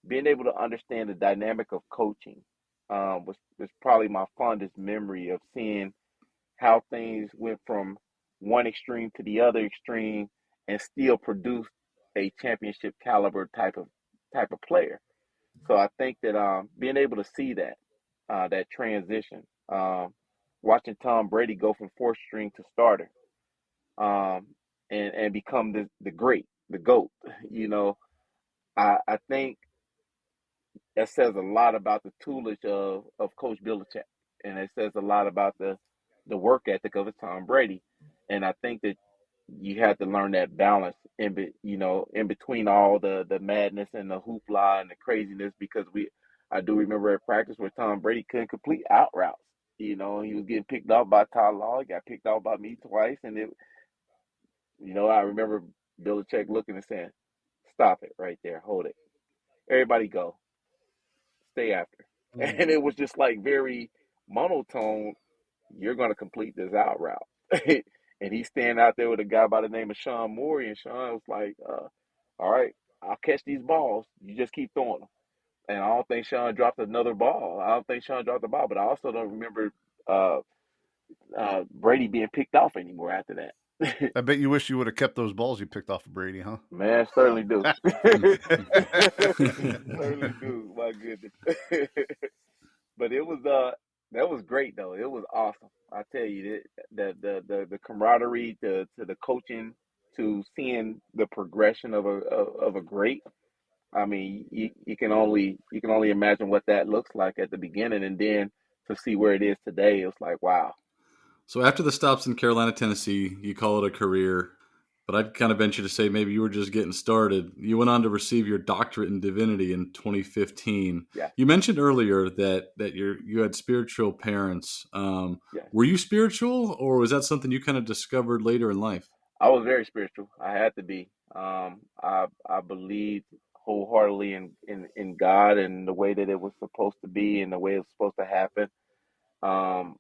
being able to understand the dynamic of coaching was probably my fondest memory of seeing how things went from one extreme to the other extreme and still produce a championship caliber type of player. So I think that being able to see that transition, watching Tom Brady go from fourth string to starter, um, and become the great, the GOAT, you know, I think that says a lot about the toolage of Coach Belichick, and it says a lot about the work ethic of a Tom Brady. And I think that you have to learn that balance in between all the madness and the hoopla and the craziness, because I do remember at practice where Tom Brady couldn't complete out routes. He was getting picked off by Ty Law, got picked off by me twice, and I remember Belichick looking and saying, "Stop it right there, hold it, everybody go, stay after." And it was just like very monotone. You're going to complete this out route. And he's standing out there with a guy by the name of Sean Morey, and Sean was like, all right, I'll catch these balls. You just keep throwing them. And I don't think Sean dropped another ball. I don't think Sean dropped the ball, but I also don't remember uh, Brady being picked off anymore after that. I bet you wish you would have kept those balls you picked off of Brady, huh? Man, certainly do. Certainly do. My goodness. But it was that was great though. It was awesome. I tell you the camaraderie to the coaching, to seeing the progression of a great. I mean, you can only imagine what that looks like at the beginning, and then to see where it is today, it's like wow. So after the stops in Carolina, Tennessee, you call it a career, but I'd kind of venture to say maybe you were just getting started. You went on to receive your doctorate in divinity in 2015. Yeah. You mentioned earlier that you had spiritual parents. Yeah. Were you spiritual, or was that something you kind of discovered later in life? I was very spiritual. I had to be. I believed wholeheartedly in God and the way that it was supposed to be and the way it was supposed to happen. Um,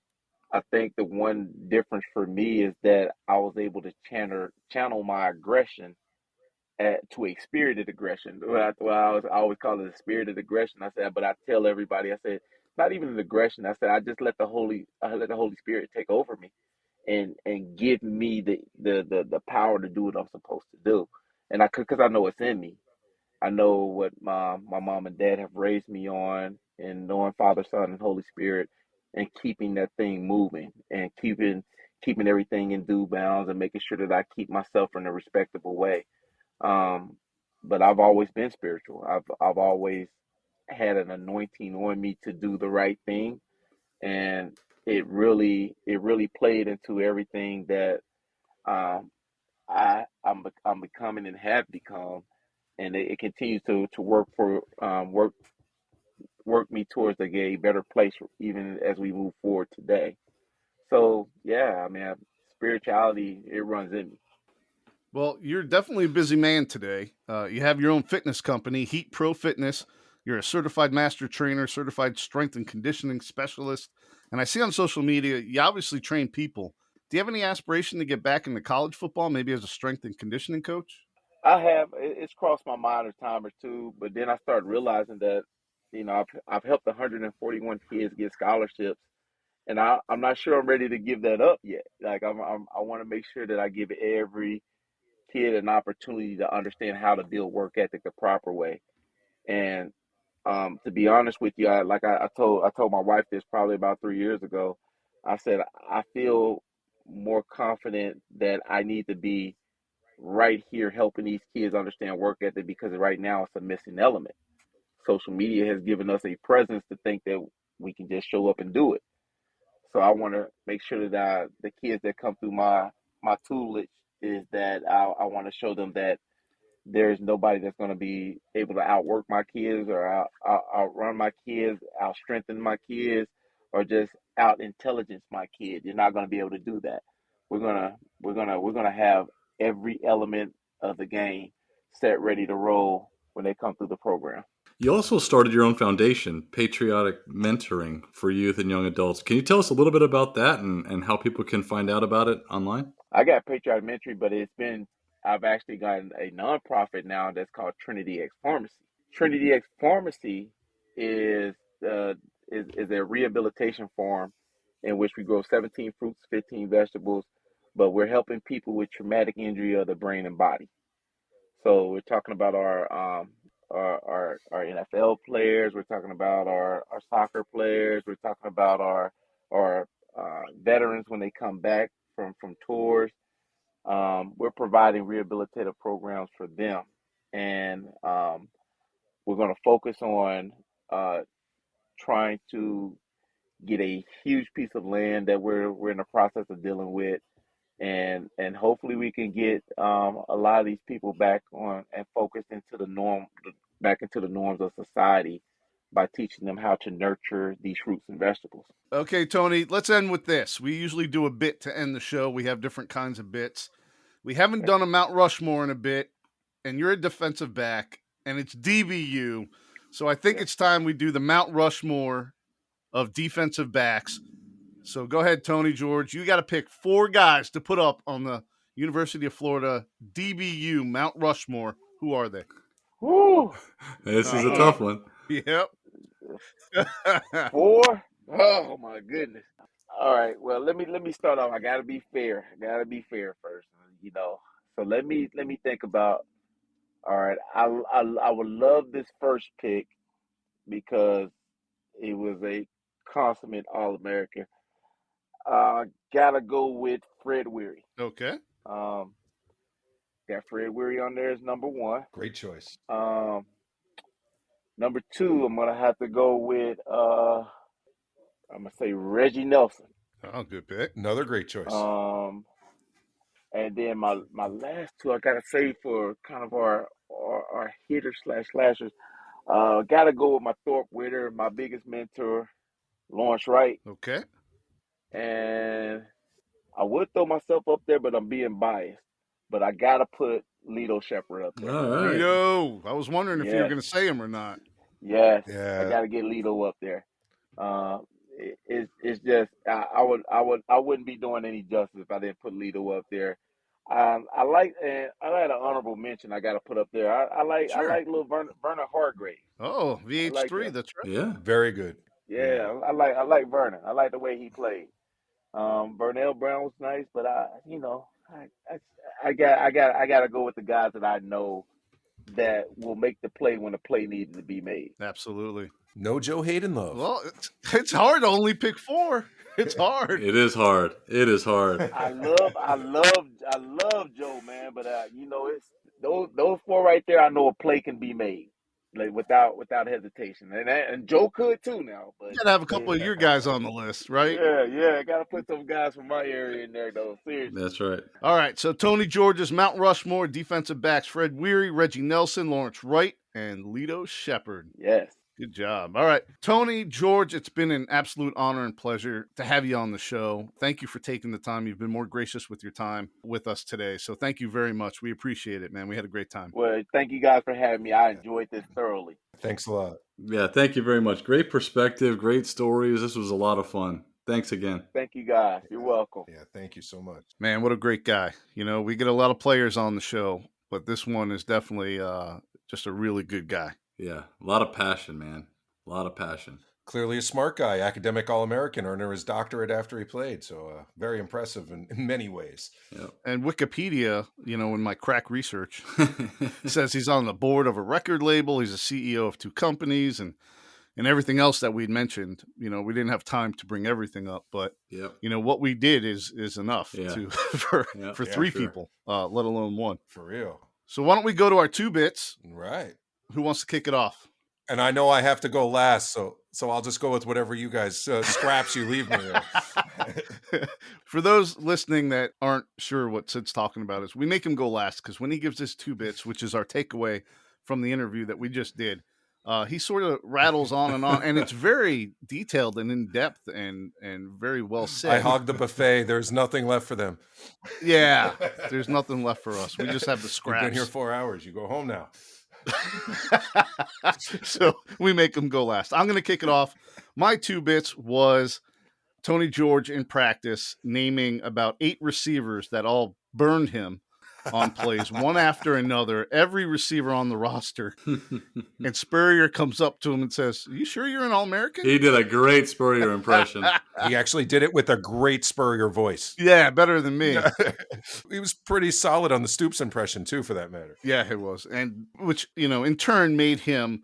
I think the one difference for me is that I was able to channel my aggression to a spirited aggression. I always call it a spirited aggression. I said, but I tell everybody, I said, not even an aggression. I said, I let the Holy Spirit take over me and give me the power to do what I'm supposed to do. And because I know it's in me. I know what my mom and dad have raised me on, and knowing Father, Son, and Holy Spirit, and keeping that thing moving, and keeping everything in due bounds, and making sure that I keep myself in a respectable way. Um, but I've always been spiritual. I've always had an anointing on me to do the right thing, and it really played into everything that um, I'm becoming and have become, and it continues to work me towards a better place even as we move forward today. So yeah, I mean, spirituality, it runs in me. Well, you're definitely a busy man today. You have your own fitness company, Heat Pro Fitness. You're a certified master trainer, certified strength and conditioning specialist. And I see on social media, you obviously train people. Do you have any aspiration to get back into college football, maybe as a strength and conditioning coach? It's crossed my mind a time or two, but then I started realizing that, I've helped 141 kids get scholarships, and I'm not sure I'm ready to give that up yet. Like I want to make sure that I give every kid an opportunity to understand how to build work ethic the proper way. And to be honest with you, I told my wife this probably about 3 years ago. I said I feel more confident that I need to be right here helping these kids understand work ethic, because right now it's a missing element. Social media has given us a presence to think that we can just show up and do it. So I want to make sure that the kids that come through my tutelage is that I want to show them that there's nobody that's going to be able to outwork my kids, or outrun my kids, out strengthen my kids, or just out intelligence my kids. You're not going to be able to do that. We're gonna have every element of the game set, ready to roll when they come through the program. You also started your own foundation, Patriotic Mentoring for Youth and Young Adults. Can you tell us a little bit about that and how people can find out about it online? I got Patriotic Mentoring, but I've actually gotten a nonprofit now that's called Trinity X Pharmacy. Trinity X Pharmacy is uh, is a rehabilitation farm in which we grow 17 fruits, 15 vegetables, but we're helping people with traumatic injury of the brain and body. So we're talking about our NFL players. We're talking about our soccer players. We're talking about our veterans when they come back from tours. We're providing rehabilitative programs for them, and we're going to focus on uh, trying to get a huge piece of land that we're in the process of dealing with, and hopefully we can get a lot of these people back on and focused into the norm, back into the norms of society, by teaching them how to nurture these fruits and vegetables. Okay, Tony, let's end with this. We usually do a bit to end the show. We have different kinds of bits. We haven't done a Mount Rushmore in a bit, and you're a defensive back, and it's DBU. So I think it's time we do the Mount Rushmore of defensive backs. So go ahead, Tony George. You got to pick 4 guys to put up on the University of Florida DBU Mount Rushmore. Who are they? Woo, This is a man. tough one. Yep. 4. Oh my goodness. All right. Well, let me start off. I gotta be fair. I gotta be fair first. You know. So let me think about. All right. I would love this first pick because it was a consummate All American. Gotta go with Fred Weary. Okay. Um, got Fred Weary on there as number one. Great choice. Um, number two, I'm gonna have to go with I'm gonna say Reggie Nelson. Oh, good pick. Another great choice. And then my last two, I gotta say for kind of our hitters slash slashers. Gotta go with my Thorpe Witter, my biggest mentor, Lawrence Wright, Okay. and I would throw myself up there, but I'm being biased. But I gotta put Lito Shepherd up there. All right. Lito. I was wondering if you were Yes, going to say him or not. yes, I Yeah. gotta get Lito up there. Uh, it's just I wouldn't be doing any justice if I didn't put Lito up there. I like an honorable mention I got to put up there. I Sure. like little Vernon Hargrave. Oh, I like VH3. him. That's right. Yeah. Very good. Yeah, I like Vernon. I like the way he played. Vernell Brown was nice, but I got to go with the guys that I know that will make the play when the play needs to be made. Absolutely. No Joe Hayden love. Well, it's hard to only pick 4. It's hard. It is hard. It is hard. I love Joe, man, but it's those 4 right there. I know a play can be made, like without hesitation, and Joe could too now. But You gotta have a couple of your guys on the list, right? yeah, I gotta put some guys from my area in there though. Seriously. That's right. All right, so Tony George's Mount Rushmore defensive backs: Fred Weary, Reggie Nelson, Lawrence Wright, and Lito Shepherd. Yes. Good job. All right, Tony George, it's been an absolute honor and pleasure to have you on the show. Thank you for taking the time. You've been more gracious with your time with us today. So thank you very much. We appreciate it, man. We had a great time. Well, thank you guys for having me. I enjoyed this thoroughly. Thanks a lot. Yeah, thank you very much. Great perspective, great stories. This was a lot of fun. Thanks again. Thank you guys. You're welcome. Yeah, thank you so much. Man, what a great guy. You know, we get a lot of players on the show, but this one is definitely just a really good guy. Yeah, a lot of passion, man. A lot of passion. Clearly a smart guy, academic All-American, earner his doctorate after he played. So very impressive in many ways. Yep. And Wikipedia, you know, in my crack research, says he's on the board of a record label. He's a CEO of 2 companies and everything else that we'd mentioned. You know, we didn't have time to bring everything up, but, Yep. you know, what we did is enough for 3 sure. people, let alone 1. For real. So why don't we go to our 2 bits? Right. Who wants to kick it off? And I know I have to go last, so I'll just go with whatever you guys scraps you leave me with. For those listening that aren't sure what Sid's talking about is we make him go last because when he gives us 2 bits, which is our takeaway from the interview that we just did, he sort of rattles on, and it's very detailed and in depth and very well said. I hogged the buffet. There's nothing left for them. Yeah, there's nothing left for us. We just have the You've scraps. been here 4 hours. You go home now. So we make him go last. I'm going to kick it off. My 2 bits was Tony George in practice naming about 8 receivers that all burned him on plays, one after another, every receiver on the roster. And Spurrier comes up to him and says, "Are you sure you're an All-American?" He did a great Spurrier impression. He actually did it with a great Spurrier voice. Yeah, better than me. He was pretty solid on the Stoops impression, too, for that matter. Yeah, it was. And which, you know, in turn made him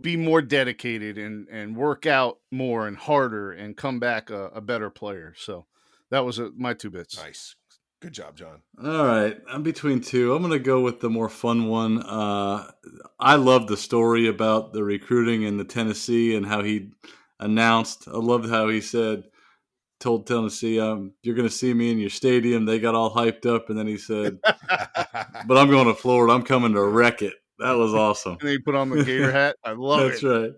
be more dedicated and work out more and harder and come back a better player. So that was my 2 bits. Nice. Good job, John. All right, I'm between 2. I'm going to go with the more fun one. I love the story about the recruiting in the Tennessee and how he announced. I loved how he told Tennessee, "You're going to see me in your stadium." They got all hyped up, and then he said, "But I'm going to Florida. I'm coming to wreck it." That was awesome. And then he put on the Gator hat. I love it. That's right.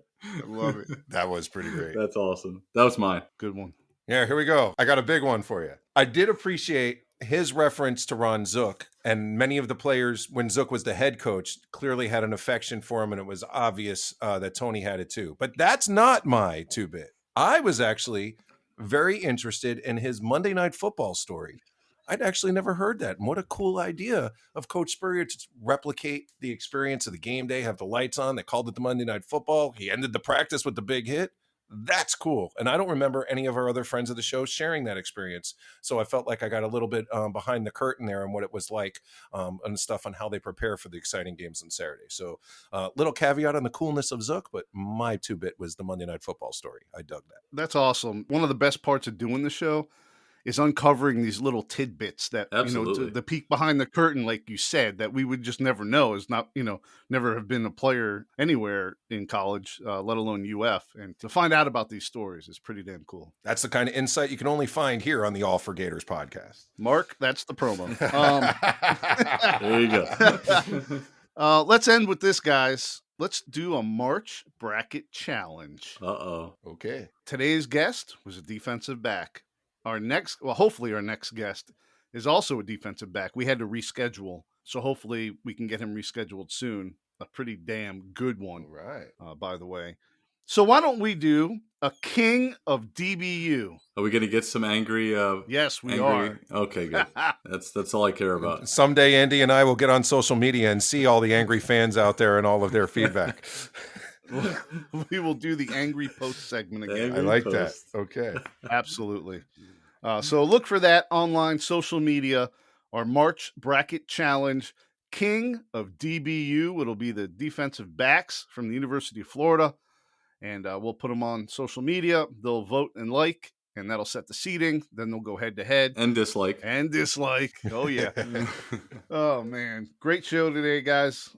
I love it. That was pretty great. That's awesome. That was mine. Good one. Yeah, here we go. I got a big one for you. I did appreciate his reference to Ron Zook, and many of the players, when Zook was the head coach, clearly had an affection for him, and it was obvious that Tony had it too. But that's not my 2-bit. I was actually very interested in his Monday Night Football story. I'd actually never heard that. And what a cool idea of Coach Spurrier to replicate the experience of the game day, have the lights on. They called it the Monday Night Football. He ended the practice with the big hit. That's cool. And I don't remember any of our other friends of the show sharing that experience. So I felt like I got a little bit behind the curtain there and what it was like and stuff on how they prepare for the exciting games on Saturday. So little caveat on the coolness of Zook, but my 2-bit was the Monday Night Football story. I dug that. That's awesome. One of the best parts of doing the show is uncovering these little tidbits that, Absolutely. you know, the peek behind the curtain, like you said, that we would just never know, is not, you know, never have been a player anywhere in college, let alone UF. And to find out about these stories is pretty damn cool. That's the kind of insight you can only find here on the All for Gators podcast. Mark, that's the promo. There you go. Let's end with this, guys. Let's do a March bracket challenge. Uh-oh. Okay. Today's guest was a defensive back. Hopefully our next guest is also a defensive back. We had to reschedule, so hopefully we can get him rescheduled soon. A pretty damn good one, Right. by the way. So why don't we do a king of DBU? Are we going to get some angry? Yes, we angry? Okay, good. That's all I care about. Someday Andy and I will get on social media and see all the angry fans out there and all of their feedback. We will do the angry post segment again. I like Post. that. Okay. Absolutely. So look for that online social media, our March bracket challenge, king of DBU. It'll be the defensive backs from the University of Florida. And we'll put them on social media. They'll vote and like, and that'll set the seeding. Then they'll go head-to-head. And dislike. Oh, yeah. Oh, man. Great show today, guys.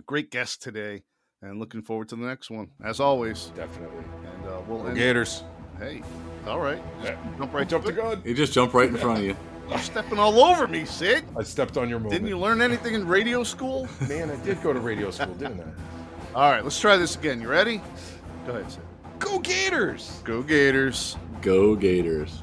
Great guest today. And looking forward to the next one, as always. Definitely. And we'll end. Gators. Hey, all right. Jump right Jumped to the gun. He just jumped right in front of you. You're stepping all over me, Sid. I stepped on your moment. Didn't you learn anything in radio school? Man, I did go to radio school, didn't I? All right, let's try this again. You ready? Go ahead, Sid. Go Gators! Go Gators. Go Gators.